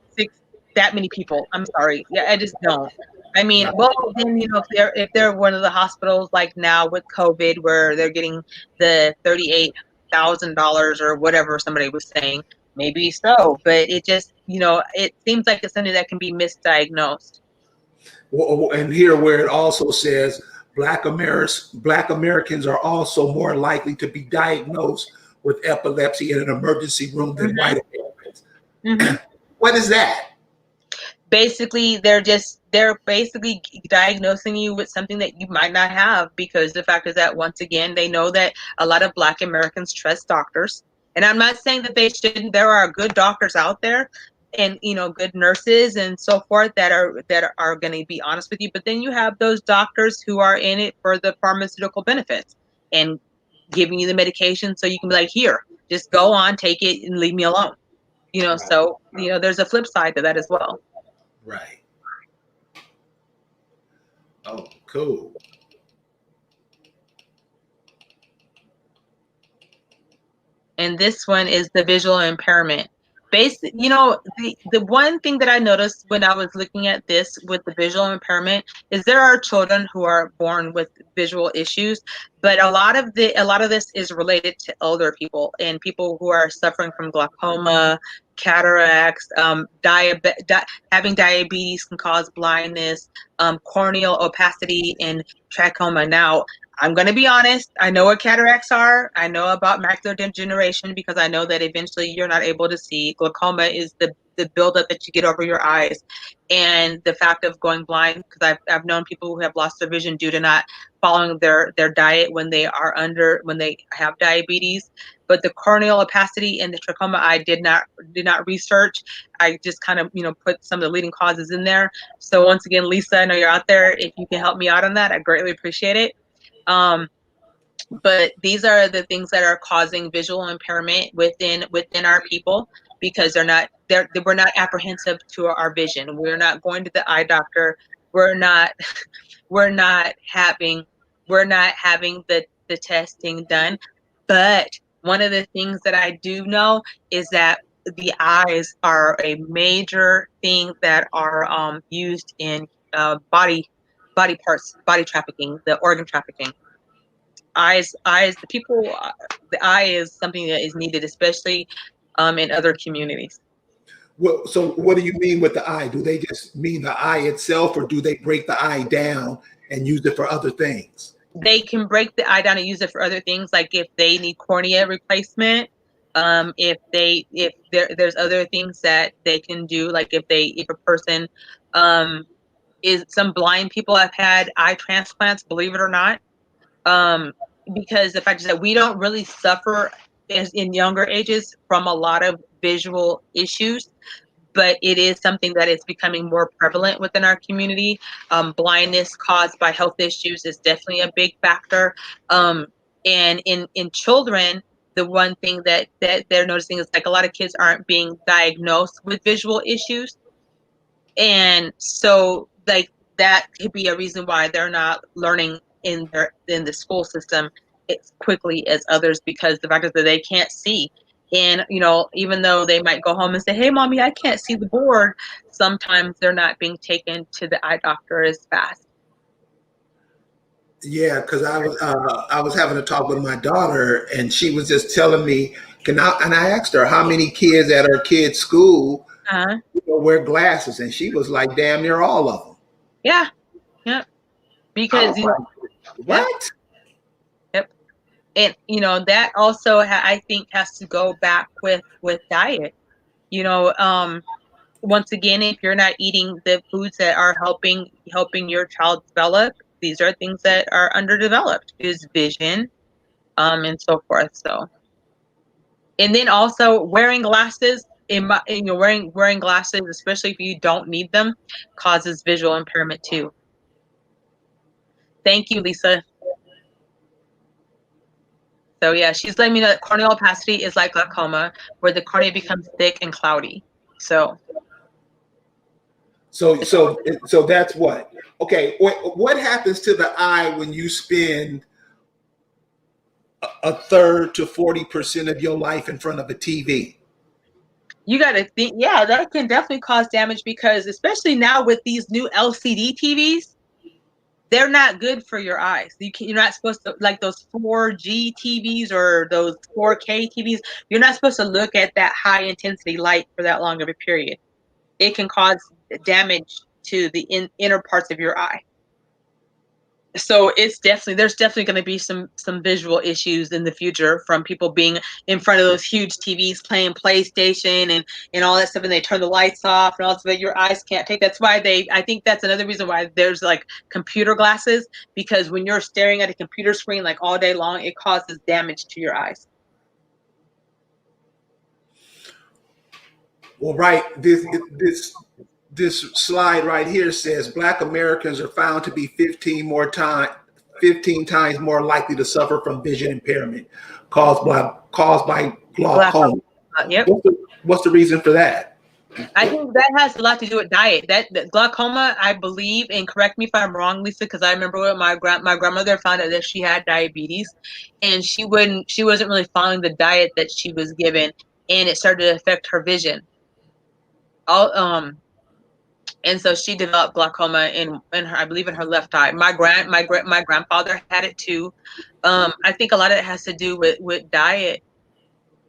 that many people. I'm sorry. Yeah, I just don't. I mean, well, then, if they're one of the hospitals like now with COVID, where they're getting the $38,000 or whatever somebody was saying, maybe so. But it just, it seems like it's something that can be misdiagnosed. And here where it also says Black Americans are also more likely to be diagnosed with epilepsy in an emergency room than white Americans. Mm-hmm. What is that? Basically, they're basically diagnosing you with something that you might not have, because the fact is that, once again, they know that a lot of Black Americans trust doctors. And I'm not saying that they shouldn't. There are good doctors out there, and good nurses and so forth, that are going to be honest with you. But then you have those doctors who are in it for the pharmaceutical benefits and giving you the medication so you can be like, here, just go on, take it, and leave me alone. So there's a flip side to that as well. Right. Oh, cool. And this one is the visual impairment. The one thing that I noticed when I was looking at this with the visual impairment is there are children who are born with visual issues, but a lot of this is related to older people and people who are suffering from glaucoma, cataracts, having diabetes can cause blindness, corneal opacity, and trachoma. Now, I'm going to be honest. I know what cataracts are. I know about macular degeneration, because I know that eventually you're not able to see. Glaucoma is the buildup that you get over your eyes. And the fact of going blind, because I've known people who have lost their vision due to not following their diet when they have diabetes. But the corneal opacity and the trachoma, I did not research. I just kind of put some of the leading causes in there. So once again, Lisa, I know you're out there. If you can help me out on that, I greatly appreciate it. But these are the things that are causing visual impairment within our people, because we're not apprehensive to our vision. We're not going to the eye doctor. We're not having the testing done. But one of the things that I do know is that the eyes are a major thing that are used in body parts, body trafficking, the organ trafficking. The eye is something that is needed, especially in other communities. Well, so what do you mean with the eye? Do they just mean the eye itself, or do they break the eye down and use it for other things? They can break the eye down and use it for other things, like if they need cornea replacement. If there's other things that they can do, like if a person some blind people have had eye transplants, believe it or not. Because the fact is that we don't really suffer in younger ages from a lot of visual issues, but it is something that is becoming more prevalent within our community. Blindness caused by health issues is definitely a big factor. And in children, the one thing that they're noticing is, like, a lot of kids aren't being diagnosed with visual issues. And so, like, that could be a reason why they're not learning in the school system as quickly as others, because the fact is that they can't see. And even though they might go home and say, "Hey, mommy, I can't see the board," sometimes they're not being taken to the eye doctor as fast. Yeah, because I was having a talk with my daughter, and she was just telling me, and I asked her how many kids at her kid's school wear glasses, and she was like damn near all of them. Yeah. Yeah. I Because was like, yep. what? Yep. And that also I think has to go back with diet. Once again, if you're not eating the foods that are helping your child develop, these are things that are underdeveloped, is vision, and so forth. So, and then also wearing glasses, wearing glasses, especially if you don't need them, causes visual impairment too. Thank you, Lisa. So yeah, she's letting me know that corneal opacity is like glaucoma, where the cornea becomes thick and cloudy. So So that's what. Okay, what happens to the eye when you spend a third to 40% of your life in front of a TV? you got to think, yeah, that can definitely cause damage, because especially now with these new LCD TVs, they're not good for your eyes. You're not supposed to, like those 4G TVs or those 4K TVs, you're not supposed to look at that high intensity light for that long of a period. It can cause damage to the inner parts of your eye. So there's definitely going to be some visual issues in the future from people being in front of those huge TVs playing PlayStation and all that stuff, and they turn the lights off and all that stuff that your eyes can't take. That's why I think that's another reason why there's like computer glasses, because when you're staring at a computer screen like all day long, it causes damage to your eyes. Well, right, this slide right here says Black Americans are found to be 15 times more likely to suffer from vision impairment caused by glaucoma. Yep. What's the reason for that? I think that has a lot to do with diet. That glaucoma, I believe, and correct me if I'm wrong, Lisa, because I remember when my grandmother found out that she had diabetes, and she wasn't really following the diet that she was given, and it started to affect her vision. And so she developed glaucoma in her, I believe, in her left eye. My grandfather had it too. I think a lot of it has to do with diet,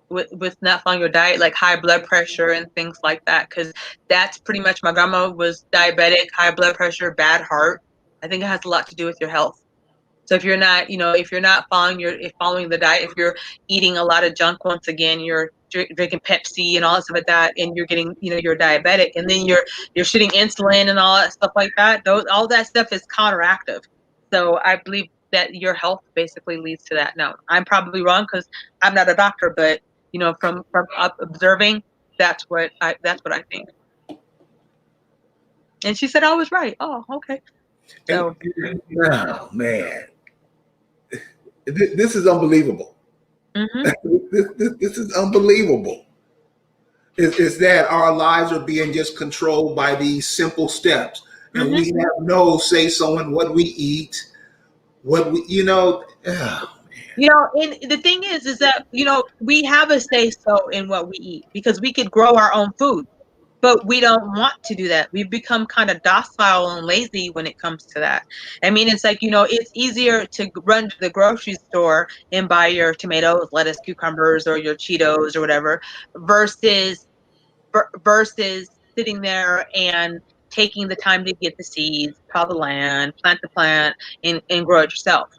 with not following your diet, like high blood pressure and things like that, because that's pretty much, my grandma was diabetic, high blood pressure, bad heart. I think it has a lot to do with your health. So if you're not, following the diet, if you're eating a lot of junk, once again, you're drinking Pepsi and all that stuff like that, and you're getting, you're diabetic, and then you're shooting insulin and all that stuff like that. All that stuff is counteractive. So I believe that your health basically leads to that. Now, I'm probably wrong because I'm not a doctor, but from observing, that's what I think. And she said I was right. Oh, okay. So, oh man, this is unbelievable. mm-hmm. This is unbelievable. Is that our lives are being just controlled by these simple steps, and Mm-hmm. we have no say so in what we eat, what we, And the thing is that, we have a say so in what we eat, because we could grow our own food, but we don't want to do that. We've become kind of docile and lazy when it comes to that. I mean, it's like, it's easier to run to the grocery store and buy your tomatoes, lettuce, cucumbers, or your Cheetos or whatever, versus sitting there and taking the time to get the seeds, plow the land, plant the plant, and grow it yourself.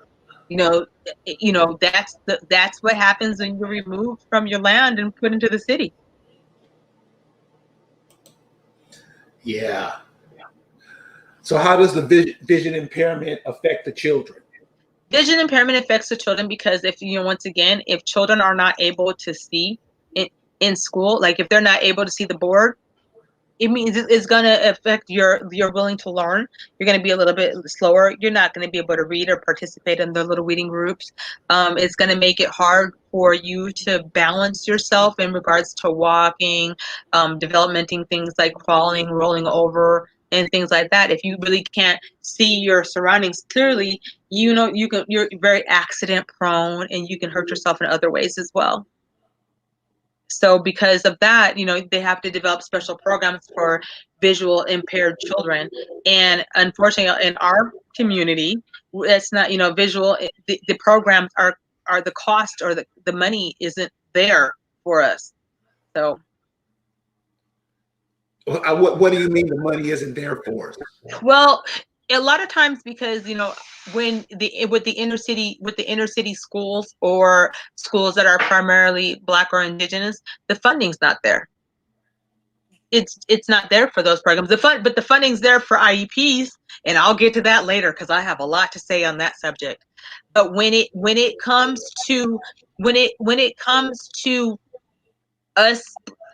That's what happens when you're removed from your land and put into the city. yeah. So how does the vision impairment affect the children? Vision impairment affects the children because, once again, if children are not able to see in school, like if they're not able to see the board, it means it's going to affect your willing to learn. You're going to be a little bit slower. You're not going to be able to read or participate in the little reading groups. It's going to make it hard for you to balance yourself in regards to walking, developmenting things like crawling, rolling over, and things like that. If you really can't see your surroundings clearly, you're very accident prone, and you can hurt yourself in other ways as well. So because of that, they have to develop special programs for visual impaired children. And unfortunately, in our community, it's not, visual, the programs are the cost, or the money isn't there for us. So. What do you mean the money isn't there for us? Well, a lot of times because when with the inner city schools or schools that are primarily Black or Indigenous, the funding's not there. It's not there for those programs. But the funding's there for IEPs, and I'll get to that later because I have a lot to say on that subject. But when it comes to when it comes to us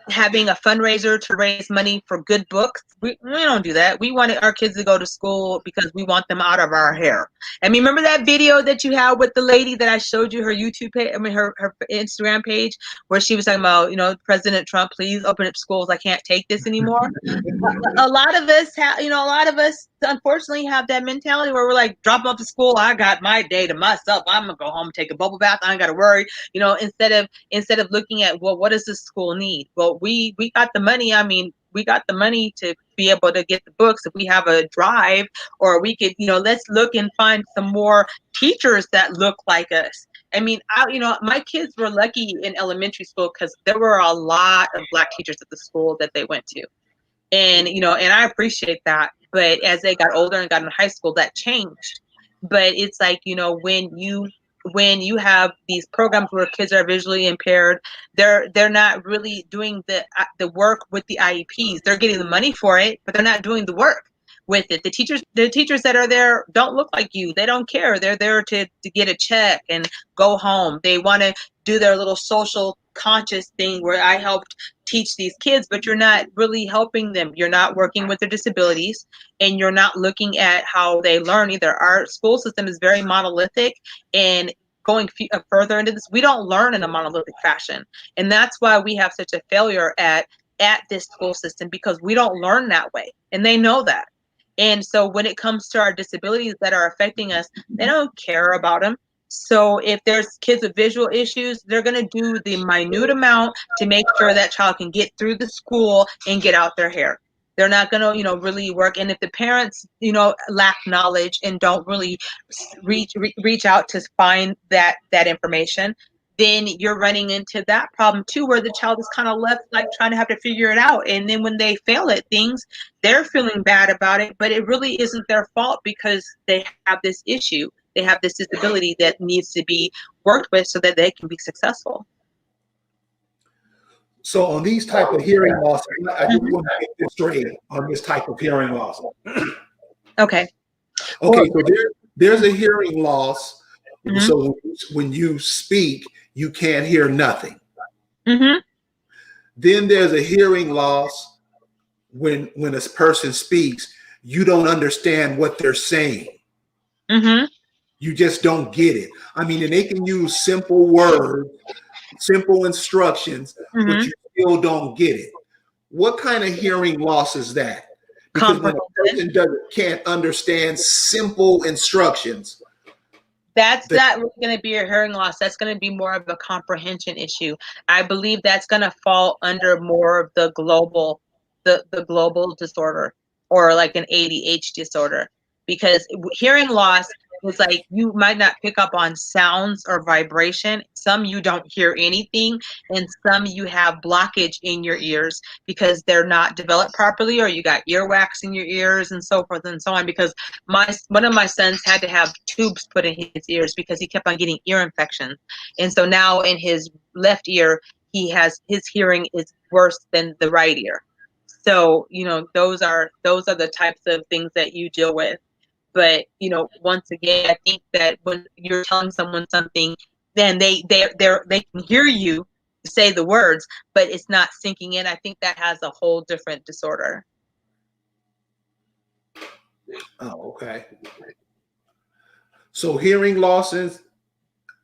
having a fundraiser to raise money for good books, we don't do that. We wanted our kids to go to school because we want them out of our hair. I mean, remember that video that you had with the lady that I showed you, her YouTube page, her Instagram page, where she was talking about, President Trump, please open up schools. I can't take this anymore. A lot of us have, a lot of us unfortunately have that mentality where we're like, drop off to school. I got my day to myself. I'm gonna go home and take a bubble bath. I ain't got to worry. Instead of looking at, well, what does this school need? Well, we got the money. I mean, we got the money to be able to get the books. If we have a drive, or we could, let's look and find some more teachers that look like us. I mean, my kids were lucky in elementary school because there were a lot of Black teachers at the school that they went to. And I appreciate that, but as they got older and got in high school, that changed. But it's like, when you have these programs where kids are visually impaired, they're not really doing the work with the IEPs. They're getting the money for it, but they're not doing the work with it. The teachers that are there don't look like you. They don't care. They're there to get a check and go home. They want to do their little social conscious thing where I helped teach these kids, but you're not really helping them. You're not working with their disabilities, and you're not looking at how they learn either. Our school system is very monolithic, and going further into this, we don't learn in a monolithic fashion. And that's why we have such a failure at this school system, because we don't learn that way, and they know that. And so when it comes to our disabilities that are affecting us, they don't care about them. So if there's kids with visual issues, they're going to do the minute amount to make sure that child can get through the school and get out their hair. They're not going to, really work. And if the parents, lack knowledge and don't really reach out to find that information, then you're running into that problem too, where the child is kind of left like trying to have to figure it out. And then when they fail at things, they're feeling bad about it, but it really isn't their fault because they have this issue. They have this disability that needs to be worked with so that they can be successful. So on these type of hearing loss, I just want to get this straight on this type of hearing loss. Okay. Okay, so there's a hearing loss. Mm-hmm. So when you speak, you can't hear nothing. Mm-hmm. Then there's a hearing loss when a person speaks, you don't understand what they're saying. Mm-hmm. You just don't get it. I mean, and they can use simple words, simple instructions, mm-hmm. but you still don't get it. What kind of hearing loss is that? Because when a person can't understand simple instructions, that's not going to be a hearing loss. That's going to be more of a comprehension issue. I believe that's going to fall under more of the global disorder, or like an ADHD disorder, because hearing loss is like, you might not pick up on sounds or vibration. Some you don't hear anything, and some you have blockage in your ears because they're not developed properly, or you got earwax in your ears and so forth and so on. Because one of my sons had to have tubes put in his ears because he kept on getting ear infections. And so now in his left ear, his hearing is worse than the right ear. So, those are the types of things that you deal with. But, once again, I think that when you're telling someone something, then they can hear you say the words, but it's not sinking in. I think that has a whole different disorder. Oh, okay. So hearing losses,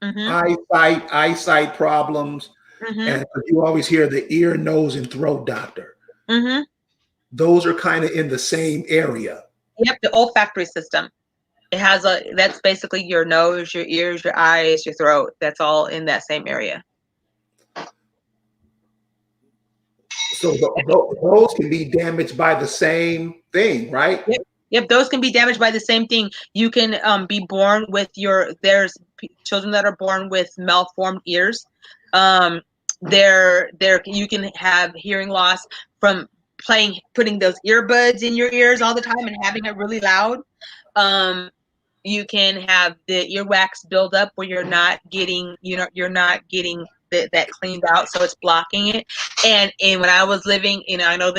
mm-hmm. eyesight problems, mm-hmm. and you always hear the ear, nose, and throat doctor. Mm-hmm. Those are kind of in the same area. Yep, the olfactory system. It has that's basically your nose, your ears, your eyes, your throat. That's all in that same area. So those can be damaged by the same thing, right? Yep, those can be damaged by the same thing. You can be born with there's children that are born with malformed ears. You can have hearing loss from putting those earbuds in your ears all the time and having it really loud. You can have the earwax build up where you're not getting, that cleaned out, so it's blocking it. And when I was living, I know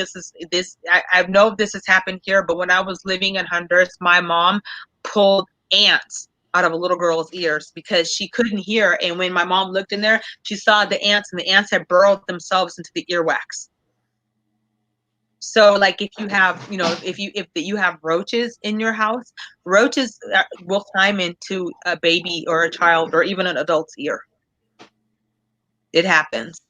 I know this has happened here, but when I was living in Honduras, my mom pulled ants out of a little girl's ears because she couldn't hear. And when my mom looked in there, she saw the ants, and the ants had burrowed themselves into the earwax. So like if you have, if you have roaches in your house, roaches will climb into a baby or a child or even an adult's ear. It happens.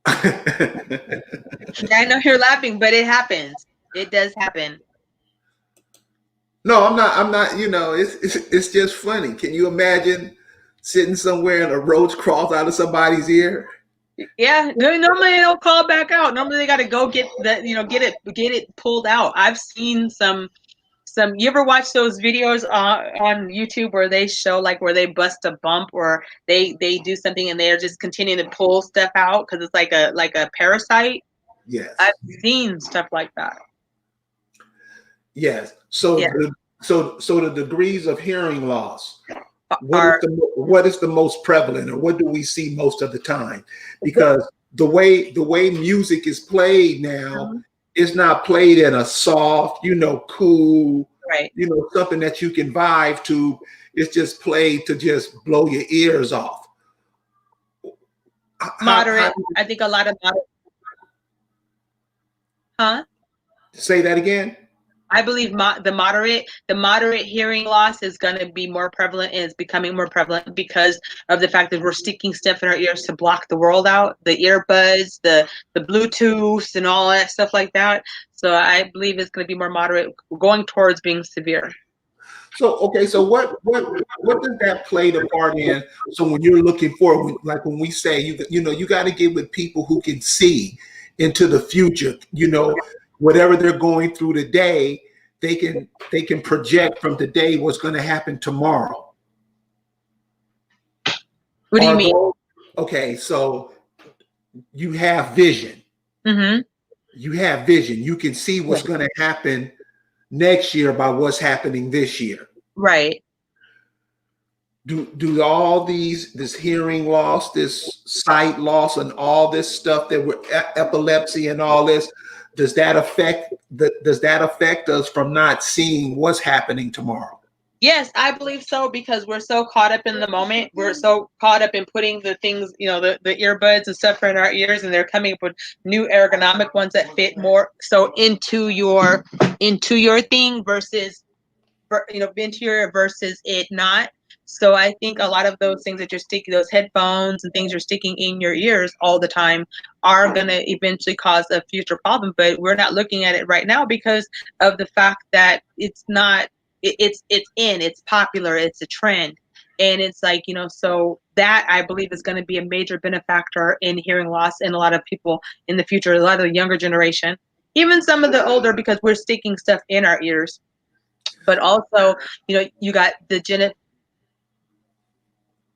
I know you're laughing, but it happens. It does happen. No, I'm not, it's just funny. Can you imagine sitting somewhere and a roach crawls out of somebody's ear? Yeah, normally they don't call back out. Normally they got to go get that, get it pulled out. I've seen some. You ever watch those videos on YouTube where they show like where they bust a bump or they do something and they're just continuing to pull stuff out because it's like a parasite? Yes. I've seen stuff like that. Yes. So Yeah. so the degrees of hearing loss, what is the most prevalent, or what do we see most of the time? Because the way music is played now, it's not played in a soft, cool, right, something that you can vibe to. It's just played to just blow your ears off. Moderate. I think a lot of moderate. Huh? Say that again. I believe the moderate hearing loss is going to be more prevalent, and is becoming more prevalent because of the fact that we're sticking stuff in our ears to block the world out, the earbuds, the Bluetooth, and all that stuff like that. So I believe it's going to be more moderate, going towards being severe. So okay, so what does that play the part in? So when you're looking for, like when we say you got to get with people who can see into the future, whatever they're going through today, they can project from today what's going to happen tomorrow. What do you mean? Okay, so you have vision. Mm-hmm. You have vision. You can see what's going to happen next year by what's happening this year. Right. Do all this hearing loss, this sight loss, and all this stuff that we're epilepsy and all this, does that affect us from not seeing what's happening tomorrow? Yes, I believe so, because we're so caught up in the moment. We're so caught up in putting the things, the earbuds and stuff in our ears, and they're coming up with new ergonomic ones that fit more so into your thing versus versus it not. So I think a lot of those things that you're sticking, those headphones and things you're sticking in your ears all the time, are going to eventually cause a future problem. But we're not looking at it right now because of the fact that it's not. It's popular, it's a trend, and it's like, so that I believe is going to be a major benefactor in hearing loss in a lot of people in the future, a lot of the younger generation, even some of the older, because we're sticking stuff in our ears. But also, you got the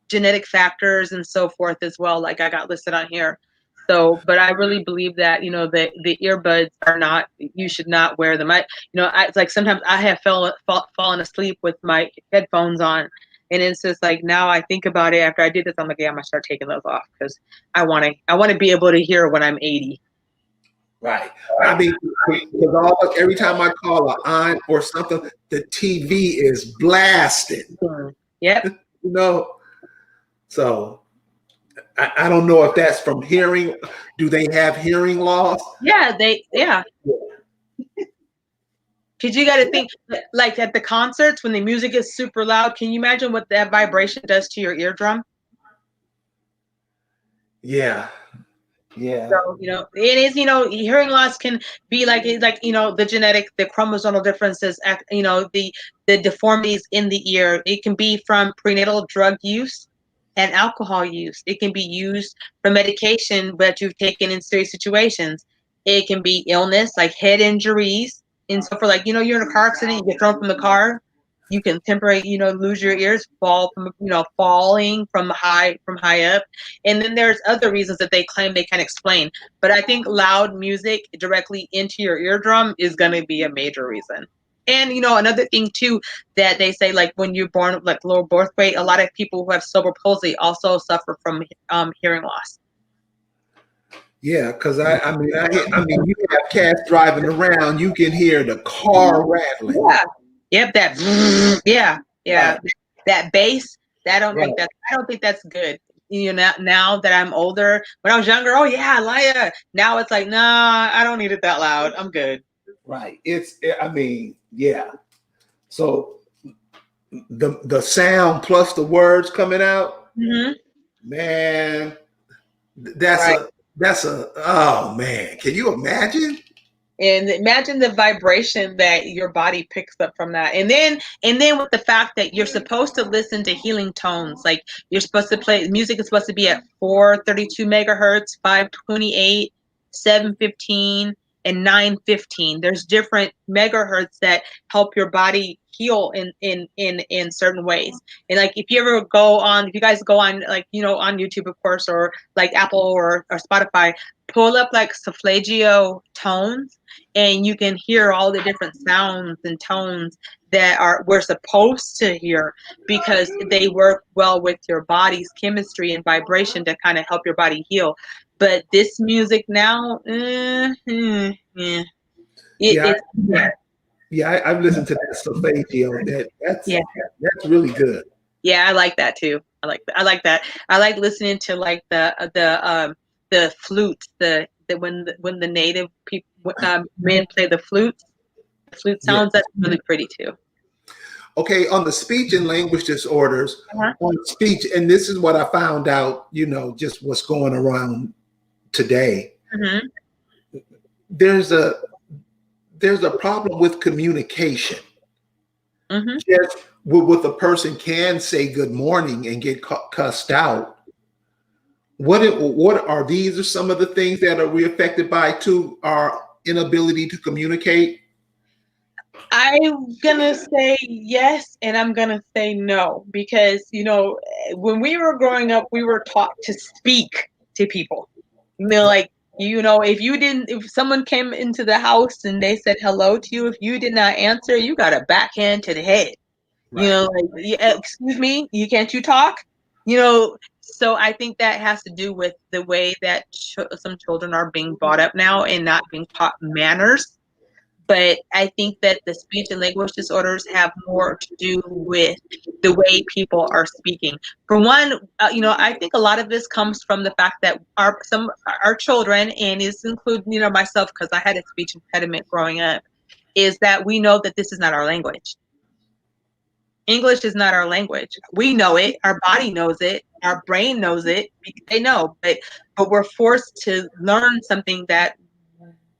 genetic factors and so forth as well, like I got listed on here. So, but I really believe that, the earbuds are not, you should not wear them. It's like sometimes I have fallen asleep with my headphones on, and it's just like, now I think about it after I did this, I'm like, yeah, I'm gonna start taking those off because I want to be able to hear when I'm 80. Right. I mean, because every time I call an aunt or something, the TV is blasted. Yep. So I don't know if that's from hearing. Do they have hearing loss? Yeah, because you got to think, like at the concerts when the music is super loud, can you imagine what that vibration does to your eardrum? Yeah. So, it is, hearing loss can be like the chromosomal differences, the deformities in the ear. It can be from prenatal drug use and alcohol use. It can be used for medication that you've taken in serious situations. It can be illness, like head injuries. And so for you're in a car accident, you get thrown from the car. You can temporarily, lose your ears, falling from high up. And then there's other reasons that they claim they can explain. But I think loud music directly into your eardrum is going to be a major reason. And another thing too that they say, like when you're born like lower birth weight, a lot of people who have cerebral palsy also suffer from hearing loss. Yeah, because I mean, you have cats driving around, you can hear the car rattling. Yeah. Yep. That. Yeah. Yeah. Right, That bass. right, I don't think that's good. Now that I'm older, when I was younger, oh yeah, Laya. Now it's like, nah, I don't need it that loud. I'm good. right. I mean, yeah. So the sound plus the words coming out, Mm-hmm. man, that's Right. a oh man, can you imagine? And imagine the vibration that your body picks up from that. And then with the fact that you're supposed to listen to healing tones, like you're supposed to play music is supposed to be at 432 megahertz, 528, 715, and 915. There's different megahertz that help your body heal in certain ways. And like if you guys go on, like on YouTube of course, or like Apple or Spotify, pull up like solfeggio tones, and you can hear all the different sounds and tones that we're supposed to hear, because they work well with your body's chemistry and vibration to kind of help your body heal. But this music now, Yeah, it's yeah, I've listened to that solfeggio. yeah, That's really good. yeah. I like that too. I like that. I like listening to like the flutes, the when the native people men play the flutes. Flute Yeah. sounds, that's really pretty too. Okay, on the speech and language disorders, Uh-huh. on speech, and this is what I found out, just what's going around today. Mm-hmm. There's a problem with communication. Mm-hmm. Just with a person can say good morning and get cussed out. What are these? Are some of the things that are we affected by too? Our inability to communicate. I'm gonna say yes, and I'm gonna say no, because when we were growing up, we were taught to speak to people. Like if someone came into the house and they said hello to you, if you did not answer, you got a backhand to the head. Right. Like, yeah, excuse me, can't you talk? So I think that has to do with the way that some children are being brought up now and not being taught manners. But I think that the speech and language disorders have more to do with the way people are speaking. For one, I think a lot of this comes from the fact that our children, and this includes myself, because I had a speech impediment growing up, is that we know that this is not our language. English is not our language. We know it. Our body knows it. Our brain knows it. They know, but we're forced to learn something that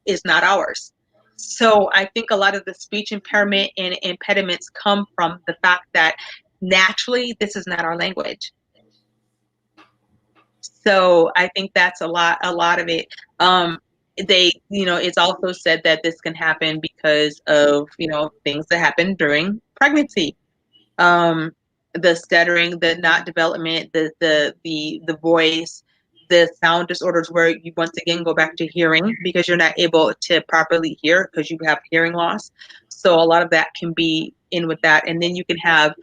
is not ours. So I think a lot of the speech impairment and impediments come from the fact that naturally this is not our language. So I think that's a lot of it. It's also said that this can happen because of things that happen during pregnancy. um, the stuttering, the not development, the voice, the sound disorders, where you once again go back to hearing because you're not able to properly hear because you have hearing loss. So a lot of that can be in with that, and then you can have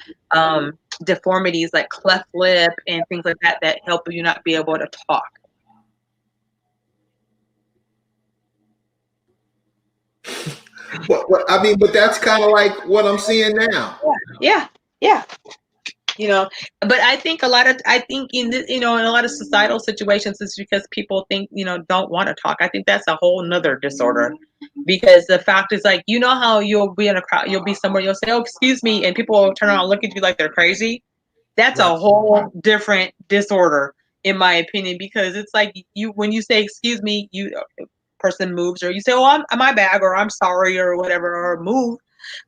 deformities like cleft lip and things like that that help you not be able to talk. I mean, but that's kind of like what I'm seeing now. Yeah, yeah. you know but I think in a lot of societal situations, it's because people think don't want to talk. I think that's a whole nother disorder, because the fact is, like, how you'll be in a crowd, you'll be somewhere, you'll say, oh, excuse me, and people will turn around and look at you like they're crazy. That's Right. a whole different disorder, in my opinion, because it's like, when you say excuse me, person moves, or you say, oh, I'm my bag, or I'm sorry, or whatever, or move.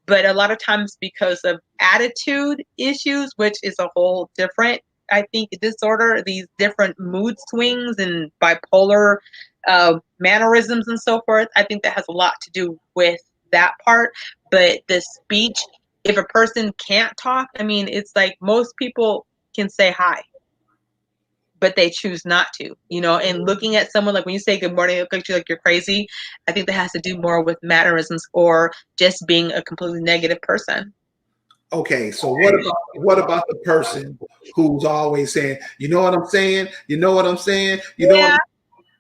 But a lot of times, because of attitude issues, which is a whole different, I think, disorder, these different mood swings and bipolar mannerisms and so forth, I think that has a lot to do with that part. But the speech if a person can't talk, I mean, it's like most people can say hi, but they choose not to, and looking at someone, like when you say good morning, it looks like you're crazy. I think that has to do more with mannerisms or just being a completely negative person. Okay, so what about the person who's always saying, you know what I'm saying? You know what I'm saying? You know what Yeah. I'm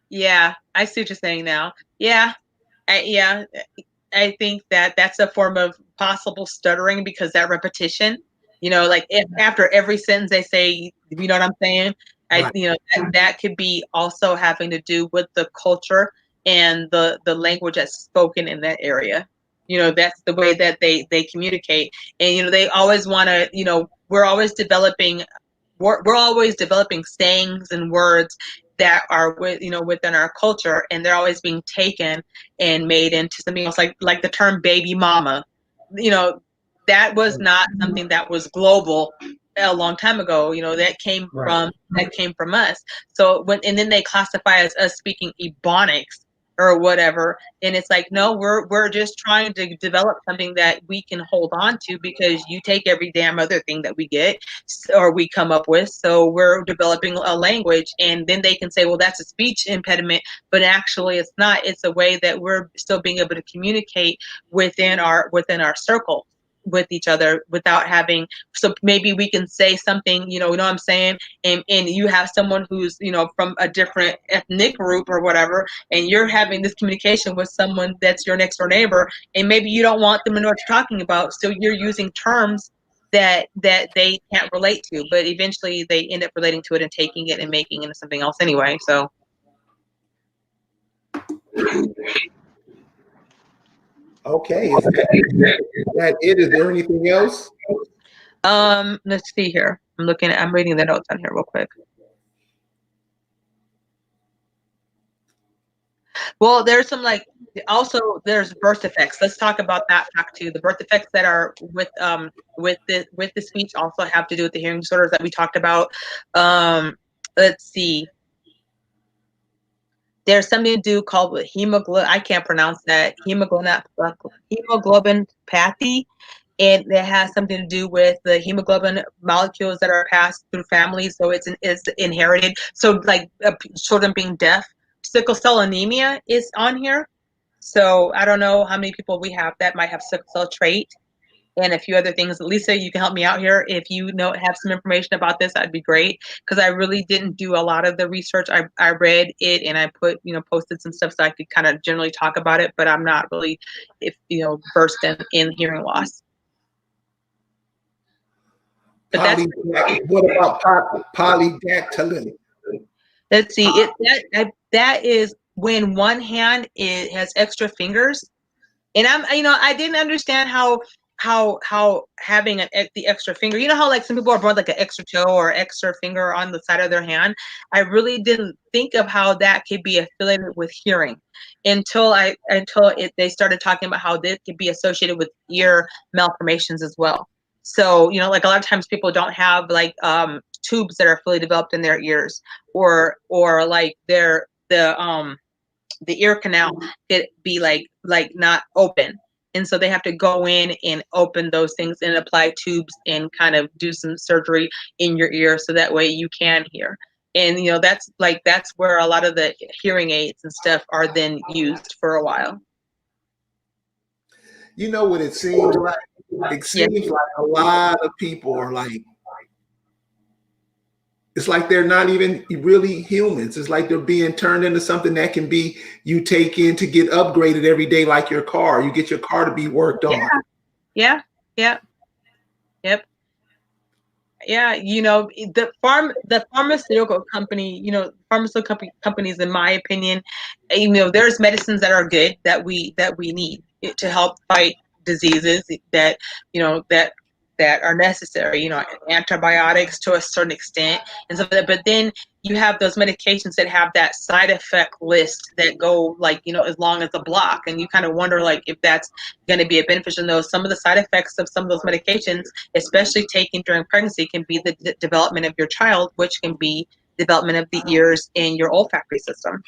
Yeah. I see what you're saying now. Yeah. Yeah. I think that that's a form of possible stuttering because that repetition, like if after every sentence they say, you know what I'm saying? right, That could be also having to do with the culture and the language that's spoken in that area. That's the way that they communicate. And, they always want to, we're always developing sayings and words that are within our culture, and they're always being taken and made into something else, like the term baby mama. That was not something that was global a long time ago. right. That came from us. So and then they classify us speaking ebonics or whatever, and it's like, no, we're just trying to develop something that we can hold on to, because you take every damn other thing that we get or we come up with. So we're developing a language, and then they can say, well, that's a speech impediment, but actually it's not. It's a way that we're still being able to communicate within our circle with each other without having. So maybe we can say something, what I'm saying, and you have someone who's from a different ethnic group or whatever, and you're having this communication with someone that's your next door neighbor, and maybe you don't want them to know what you're talking about, so you're using terms that they can't relate to, but eventually they end up relating to it and taking it and making it into something else anyway. So Okay, is that it? Is there anything else? let's see here. I'm reading the notes on here real quick. Well, there's some also there's birth defects. Let's talk about that fact too. The birth defects that are with the speech also have to do with the hearing disorders that we talked about. Let's see. There's something to do called hemoglobin. I can't pronounce that. Hemoglobinopathy, and it has something to do with the hemoglobin molecules that are passed through families. So it's inherited. So like children being deaf, sickle cell anemia is on here. So I don't know how many people we have that might have sickle cell trait and a few other things. Lisa, you can help me out here. If you have some information about this, that'd be great, because I really didn't do a lot of the research. I read it and I put, posted some stuff so I could kind of generally talk about it, but I'm not really, versed in hearing loss. But What about polydactyly? let's see, that is when one hand has extra fingers. And I didn't understand how having the extra finger, how like some people are born like an extra toe or extra finger on the side of their hand. I really didn't think of how that could be affiliated with hearing until they started talking about how this could be associated with ear malformations as well. So, like a lot of times people don't have like tubes that are fully developed in their ears, or like the ear canal could be like not open, and so they have to go in and open those things and apply tubes and kind of do some surgery in your ear so that way you can hear. And that's where a lot of the hearing aids and stuff are then used for a while. You know what it seems like? It Yeah. seems like a lot of people are like, it's like they're not even really humans. It's like they're being turned into something that can be you take in to get upgraded every day, like your car. You get your car to be worked on. Yeah. Yeah. Yep. Yeah, the pharmaceutical companies, in my opinion, there's medicines that are good that we need to help fight diseases that you know that that are necessary. Antibiotics to a certain extent and stuff like that. But then you have those medications that have that side effect list that go as long as a block, and you kind of wonder like if that's going to be a beneficial. No, some of the side effects of some of those medications, especially taken during pregnancy, can be the development of your child, which can be development of the ears and your olfactory system.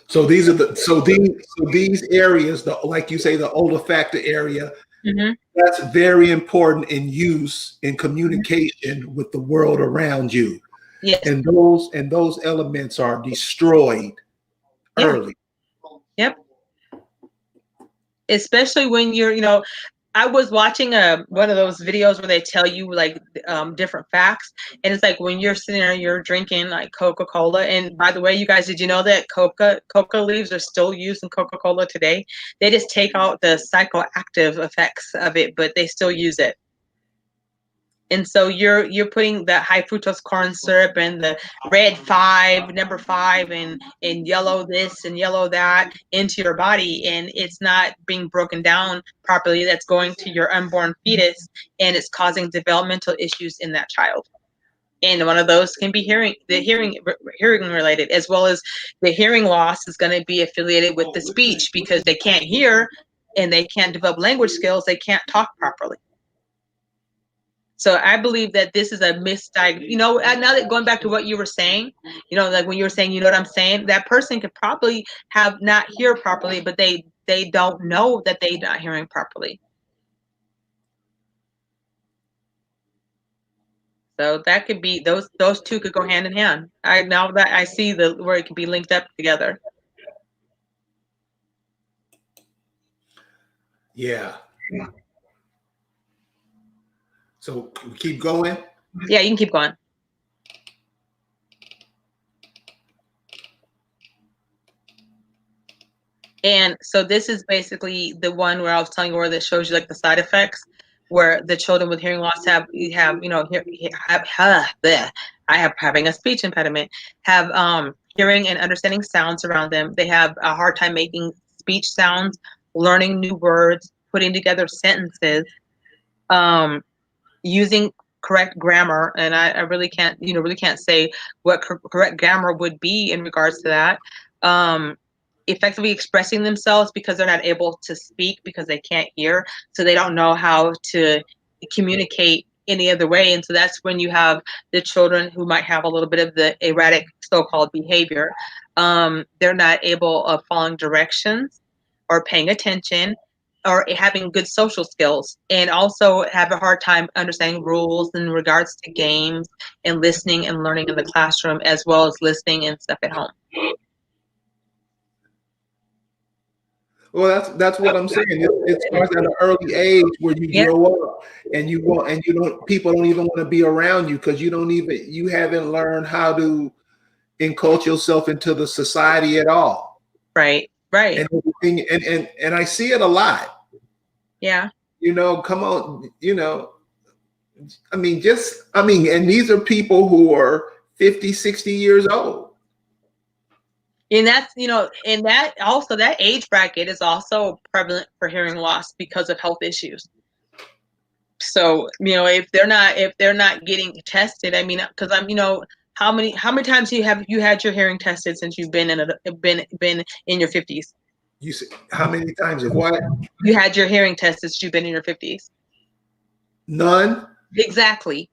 So these areas, like you say, the olfactory area, Mm-hmm. That's very important in use in communication with the world around you. Yes. And those elements are destroyed Yeah. early. Yep. Especially when you're, I was watching one of those videos where they tell you like different facts, and it's like when you're sitting there, you're drinking like Coca-Cola. And by the way, you guys, did you know that coca leaves are still used in Coca-Cola today? They just take out the psychoactive effects of it, but they still use it. And so you're putting that high fructose corn syrup and the number 5, and yellow this and yellow that into your body, and it's not being broken down properly. That's going to your unborn fetus, and it's causing developmental issues in that child. And one of those can be hearing related, as well as the hearing loss is going to be affiliated with the speech, because they can't hear and they can't develop language skills. They can't talk properly. So I believe that this is a misdiagnosis. Now that going back to what you were saying, like when you were saying, you know what I'm saying, that person could probably have not hear properly, but they don't know that they're not hearing properly. So that could be those two could go hand in hand. Now that I see where it could be linked up together. Yeah. So keep going. Yeah, you can keep going. And so this is basically the one where I was telling you where that shows you like the side effects, where the children with hearing loss have having a speech impediment, have hearing and understanding sounds around them. They have a hard time making speech sounds, learning new words, putting together sentences, using correct grammar. And I really can't say what correct grammar would be in regards to that. Effectively expressing themselves, because they're not able to speak because they can't hear, so they don't know how to communicate any other way. And so that's when you have the children who might have a little bit of the erratic so-called behavior. They're not able of following directions or paying attention or having good social skills, and also have a hard time understanding rules in regards to games and listening and learning in the classroom, as well as listening and stuff at home. Well, that's what I'm saying. It starts at an early age where you grow up, and people don't even want to be around you because you haven't learned how to inculcate yourself into the society at all. Right. And everything, and I see it a lot. Yeah. Come on, and these are people who are 50, 60 years old. And that's, and that also, that age bracket is also prevalent for hearing loss because of health issues. So, if they're not getting tested, I mean, because how many times have you had your hearing tested since you've been in your 50s? You say, how many times of what? You had your hearing tested since you've been in your 50s? None. Exactly.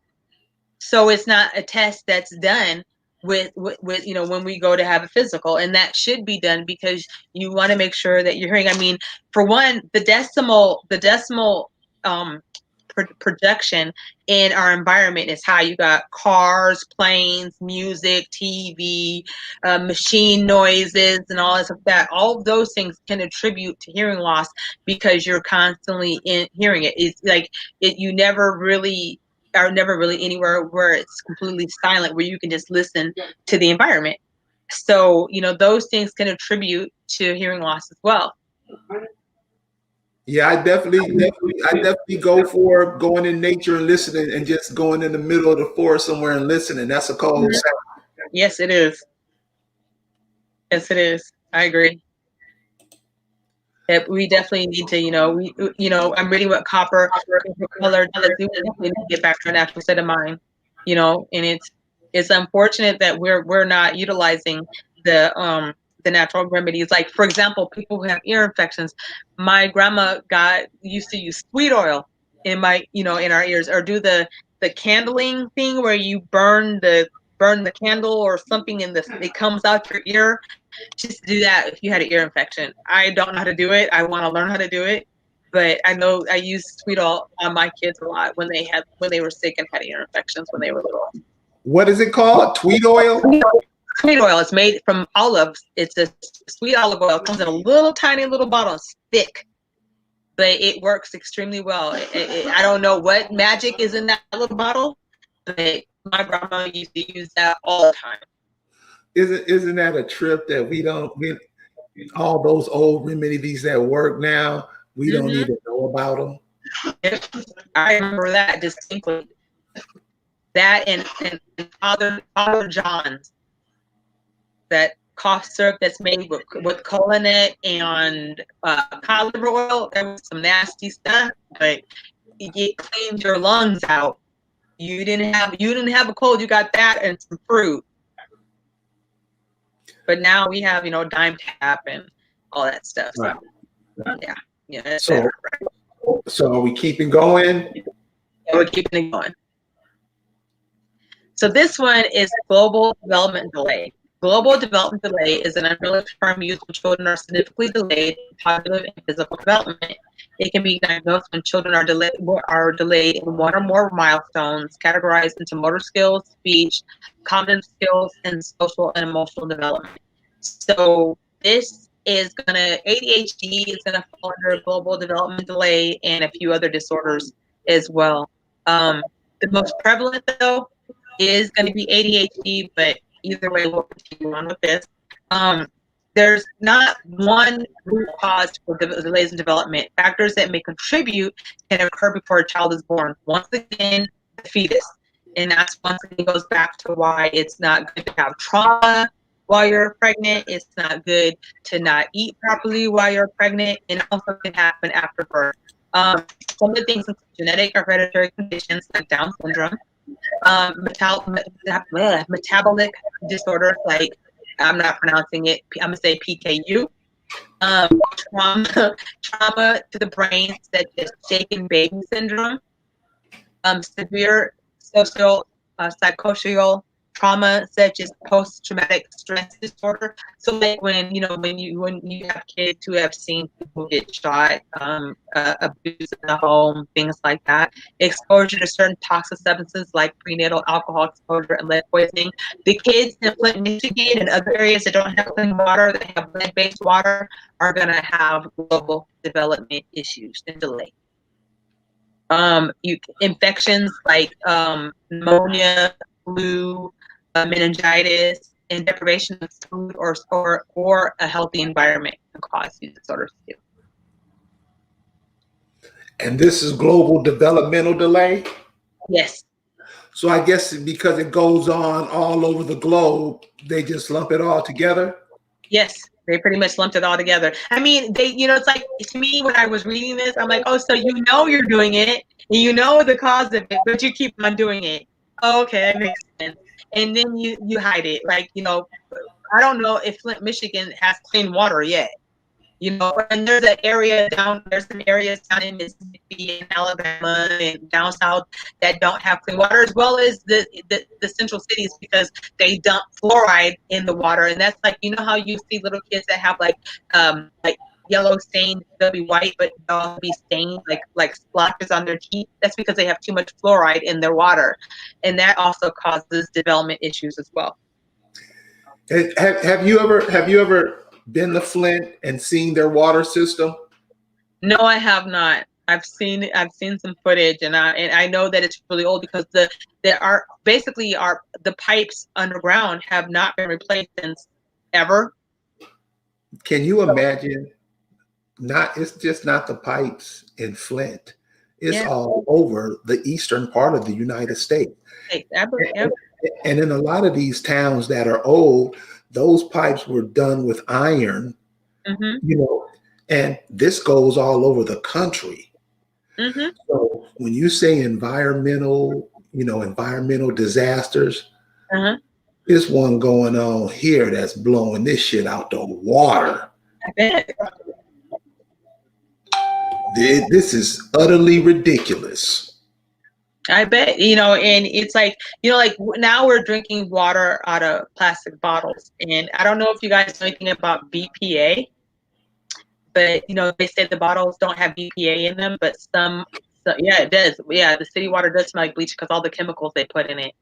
So it's not a test that's done with when we go to have a physical, and that should be done because you want to make sure that you're hearing. I mean, for one, the decimal projection in our environment is high. You got cars, planes, music, TV, machine noises, and all this like that. All of those things can attribute to hearing loss because you're constantly hearing it. It's like you never really are anywhere where it's completely silent, where you can just listen to the environment. So, those things can attribute to hearing loss as well. Yeah, I definitely go for going in nature and listening, and just going in the middle of the forest somewhere and listening. That's a cold sound. Yes, it is. Yes, it is. I agree. We definitely need to, I'm reading what copper color does. We definitely need to get back to our natural state of mind, and it's unfortunate that we're not utilizing the natural remedies. Like, for example, people who have ear infections. My grandma used to use sweet oil in in our ears, or do the candling thing where you burn the candle or something, and it comes out your ear. Just do that if you had an ear infection. I don't know how to do it. I want to learn how to do it. but I know I used sweet oil on my kids a lot when they were sick and had ear infections when they were little. What is it called? Tweed oil? Sweet oil is made from olives. It's a sweet olive oil. It comes in a little tiny little bottle. It's thick, but it works extremely well. I don't know what magic is in that little bottle, but my grandma used to use that all the time. Isn't that a trip that we all those old remedies that work now, we don't even know about them? I remember that distinctly. That and Father John's, that cough syrup that's made with coconut and cod liver oil. There was some nasty stuff, but it cleaned your lungs out. You didn't have a cold. You got that and some fruit. But now we have, Dime Tap and all that stuff. So, right. Yeah. So, better, right? So are we keeping going? Yeah, we're keeping it going. So this one is global development delay. Global development delay is an umbrella term used when children are significantly delayed in cognitive and physical development. It can be diagnosed when children are delayed in one or more milestones, categorized into motor skills, speech, cognitive skills, and social and emotional development. So this is ADHD is gonna fall under global development delay and a few other disorders as well. The most prevalent though is going to be ADHD, but either way, we'll continue on with this. There's not one root cause for delays in development. Factors that may contribute can occur before a child is born. Once again, the fetus. And that's once again goes back to why it's not good to have trauma while you're pregnant. It's not good to not eat properly while you're pregnant. And also can happen after birth. Some of the things, genetic or hereditary conditions like Down syndrome, metabolic disorders like, I'm not pronouncing it, I'm gonna say PKU, trauma to the brain such as shaken baby syndrome, severe social psychosocial trauma such as post-traumatic stress disorder. So like when you have kids who have seen people get shot, abuse in the home, things like that, exposure to certain toxic substances like prenatal alcohol exposure and lead poisoning. The kids in Flint, Michigan, and other areas that don't have clean water, that have lead-based water, are going to have global development issues and delay. Infections like pneumonia, flu, meningitis, and deprivation of food or a healthy environment can cause these disorders too. And this is global developmental delay? Yes. So I guess because it goes on all over the globe, they just lump it all together? Yes, they pretty much lumped it all together. I mean, it's like, to me, when I was reading this, I'm like, oh, so you're doing it, and you know the cause of it, but you keep on doing it. Oh, okay, that makes sense. And then you hide it. Like, I don't know if Flint, Michigan has clean water yet. And there's some areas down in Mississippi and Alabama and down south that don't have clean water, as well as the central cities, because they dump fluoride in the water. And that's like, how you see little kids that have like yellow stain, they'll be white, but they'll be stained like splotches on their teeth. That's because they have too much fluoride in their water. And that also causes development issues as well. Have you ever been to Flint and seen their water system? No, I have not. I've seen some footage, and I know that it's really old because the pipes underground have not been replaced since ever. Can you imagine? It's just not the pipes in Flint. It's all over the eastern part of the United States. And in a lot of these towns that are old, those pipes were done with iron, and this goes all over the country. So when you say environmental disasters, there's one going on here that's blowing this shit out the water. I bet. This is utterly ridiculous. I bet, and it's like, like now we're drinking water out of plastic bottles. And I don't know if you guys know anything about BPA, but they say the bottles don't have BPA in them, but yeah, it does. Yeah, the city water does smell like bleach because all the chemicals they put in it.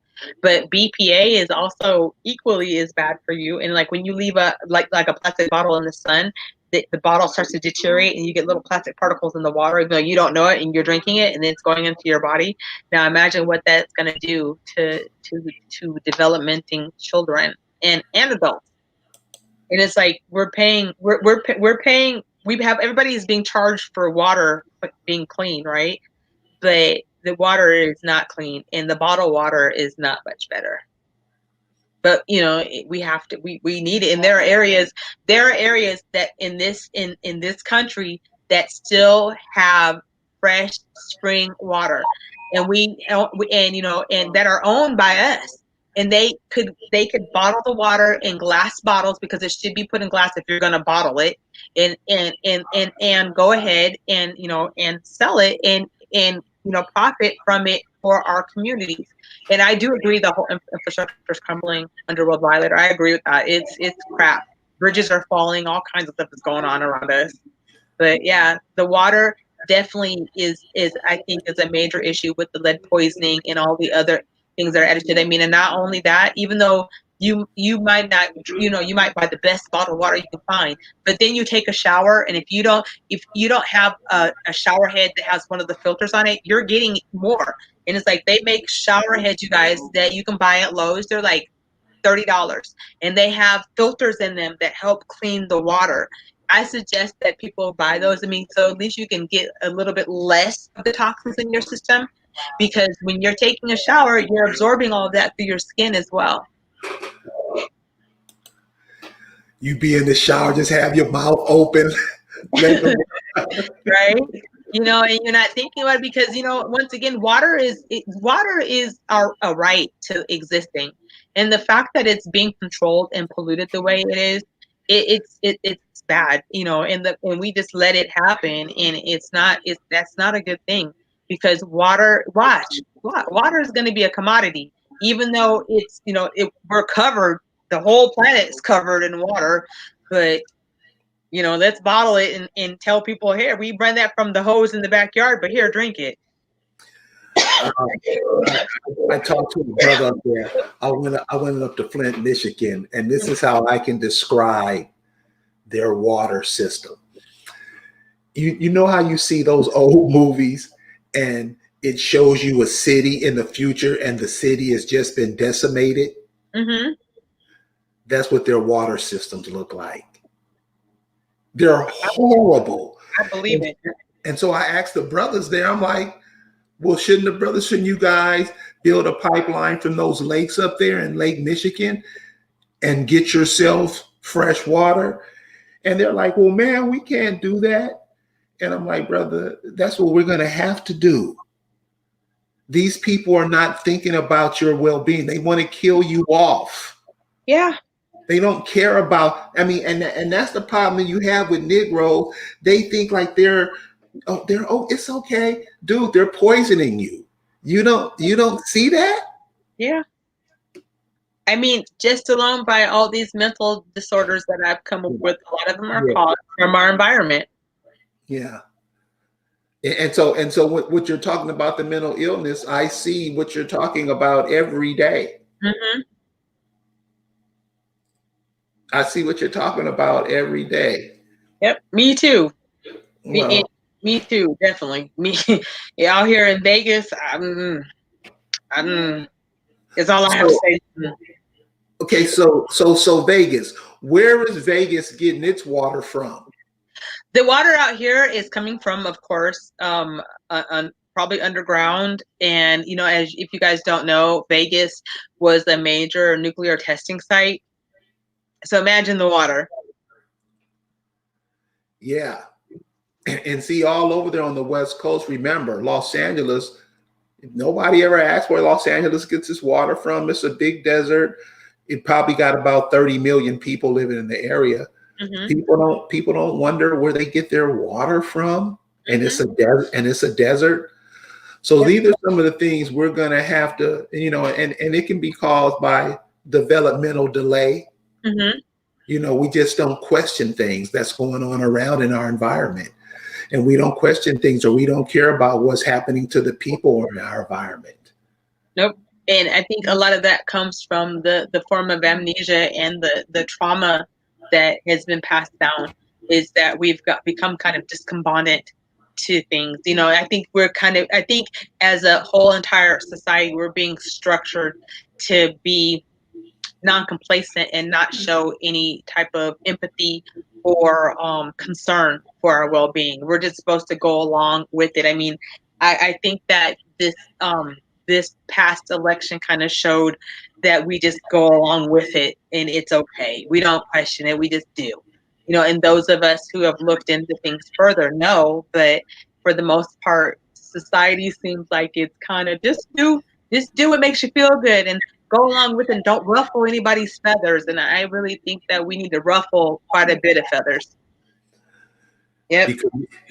But BPA is also equally as bad for you. And like when you leave a plastic bottle in the sun, the bottle starts to deteriorate and you get little plastic particles in the water, even though you don't know it and you're drinking it and then it's going into your body. Now imagine what that's going to do to developmenting children and adults. And it's like we're paying everybody is being charged for water being clean, right? But the water is not clean and the bottled water is not much better. But we have to we need it. And there are areas that in this country that still have fresh spring water, and and that are owned by us, and they could bottle the water in glass bottles because it should be put in glass if you're going to bottle it, and go ahead and and sell it and profit from it for our communities. And I do agree the whole infrastructure is crumbling under World Violator. I agree with that. It's crap. Bridges are falling. All kinds of stuff is going on around us. But yeah, the water definitely is I think is a major issue with the lead poisoning and all the other things that are added to it. I mean, and not only that, even though you might not, you might buy the best bottled water you can find, but then you take a shower, and if you don't have a shower head that has one of the filters on it, you're getting more. And it's like they make shower heads, you guys, that you can buy at Lowe's. They're like $30, and they have filters in them that help clean the water. I suggest that people buy those. I mean, so at least you can get a little bit less of the toxins in your system, because when you're taking a shower, you're absorbing all of that through your skin as well. You be in the shower, just have your mouth open. Right? And you're not thinking about it because, once again, water is a right to existing. And the fact that it's being controlled and polluted the way it is, it's bad, and we just let it happen. And that's not a good thing, because water is going to be a commodity, even though it's, we're covered, the whole planet is covered in water. But let's bottle it and tell people, here, we run that from the hose in the backyard, but here, drink it. I talked to a brother up there. I went up to Flint, Michigan, and this is how I can describe their water system. You know how you see those old movies and it shows you a city in the future and the city has just been decimated? Mm-hmm. That's what their water systems look like. They're horrible. I believe it. And so I asked the brothers there, I'm like, well, shouldn't you guys build a pipeline from those lakes up there in Lake Michigan and get yourself fresh water? And they're like, well, man, we can't do that. And I'm like, brother, that's what we're going to have to do. These people are not thinking about your well-being. They want to kill you off. Yeah. They don't care about, and that's the problem that you have with Negroes. They think like it's okay. Dude, they're poisoning you. You don't see that? Yeah. I mean, just alone by all these mental disorders that I've come up with, a lot of them are caused from our environment. Yeah. And so what you're talking about, the mental illness, I see what you're talking about every day. Mm-hmm. I see what you're talking about every day. Yep, me too. Well, me too, definitely. Me, out here in Vegas, it's all I have to say. Okay, so Vegas. Where is Vegas getting its water from? The water out here is coming from, of course, probably underground. And if you guys don't know, Vegas was a major nuclear testing site. So imagine the water. Yeah. And see, all over there on the West Coast, remember, Los Angeles, nobody ever asked where Los Angeles gets its water from. It's a big desert. It probably got about 30 million people living in the area. Mm-hmm. People don't wonder where they get their water from. And it's a desert. So these are some of the things we're going to have to, and it can be caused by developmental delay. Mm-hmm. We just don't question things that's going on around in our environment. And we don't question things, or we don't care about what's happening to the people in our environment. Nope. And I think a lot of that comes from the form of amnesia and the trauma that has been passed down, is that we've become kind of discombobulated to things. I think I think as a whole entire society, we're being structured to be non-complacent and not show any type of empathy or concern for our well-being. We're just supposed to go along with it. I mean, I think that this past election kind of showed that we just go along with it and it's okay. We don't question it. We just do. And those of us who have looked into things further know, but for the most part, society seems like it's kind of just do what makes you feel good and go along with it, and don't ruffle anybody's feathers. And I really think that we need to ruffle quite a bit of feathers. Yep.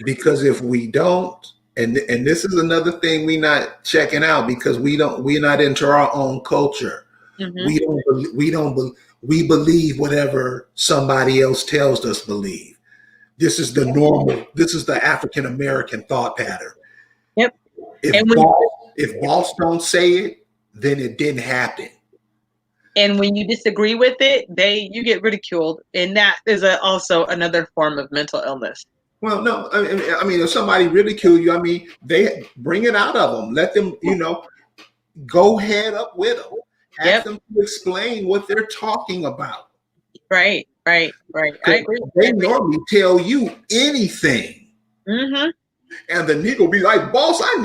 Because if we don't, and this is another thing we not checking out, because we're not into our own culture. Mm-hmm. We believe whatever somebody else tells us believe. This is the normal. This is the African American thought pattern. Yep. If boss don't say it, then it didn't happen. And when you disagree with it, you get ridiculed, and that is also another form of mental illness. Well, no, I mean, if somebody ridicule you, I mean, they bring it out of them. Let them, go head up with them. Ask them to explain what they're talking about. Right. I agree. They normally tell you anything. Mm-hmm. And the nigga will be like, boss, I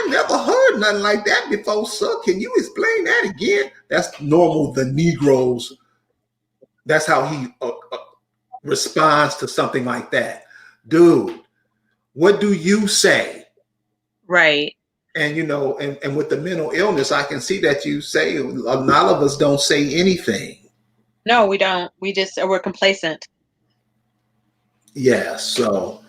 never heard nothing like that before, sir. Can you explain that again? That's normal. The Negroes, that's how he responds to something like that. Dude, what do you say? Right. And, and with the mental illness, I can see that you say, a lot of us don't say anything. No, we don't. We're complacent. Yeah. So,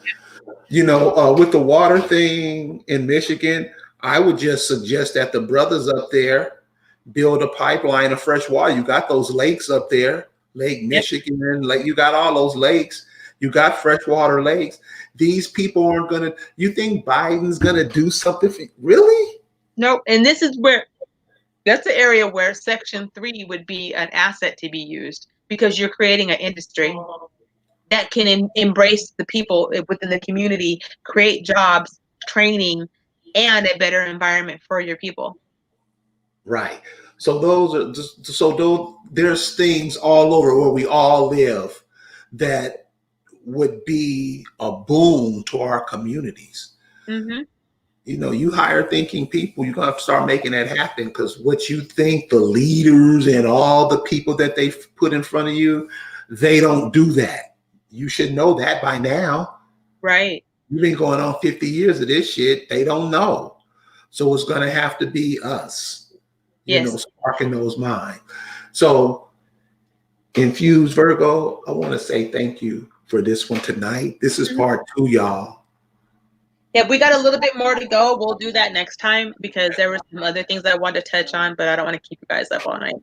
with the water thing in Michigan, I would just suggest that the brothers up there build a pipeline of fresh water. You got those lakes up there, Lake Michigan, you got all those lakes. You got freshwater lakes. These people aren't going to, you think Biden's going to do something? Really? No. And that's the area where Section 3 would be an asset to be used, because you're creating an industry that can embrace the people within the community, create jobs, training, and a better environment for your people. Right. So there's things all over where we all live that would be a boon to our communities. Mm-hmm. You hire thinking people, you're going to have to start making that happen, because what you think the leaders and all the people that they've put in front of you, they don't do that. You should know that by now. Right. You've been going on 50 years of this shit. They don't know. So it's going to have to be us, sparking those minds. So, Infused Virgo, I want to say thank you for this one tonight. This is part 2, y'all. Yeah, we got a little bit more to go. We'll do that next time, because there were some other things I wanted to touch on, but I don't want to keep you guys up all night.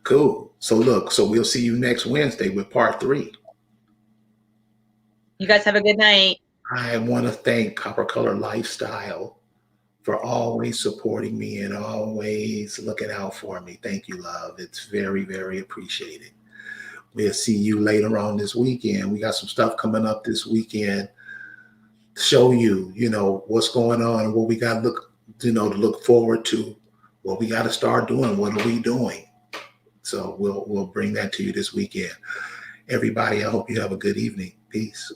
Cool. So we'll see you next Wednesday with part 3. You guys have a good night. I want to thank Copper Color Lifestyle for always supporting me and always looking out for me. Thank you, love. It's very, very appreciated. We'll see you later on this weekend. We got some stuff coming up this weekend to show you, what's going on and what we got to look forward to, what we got to start doing, what are we doing. So we'll bring that to you this weekend. Everybody, I hope you have a good evening. Peace.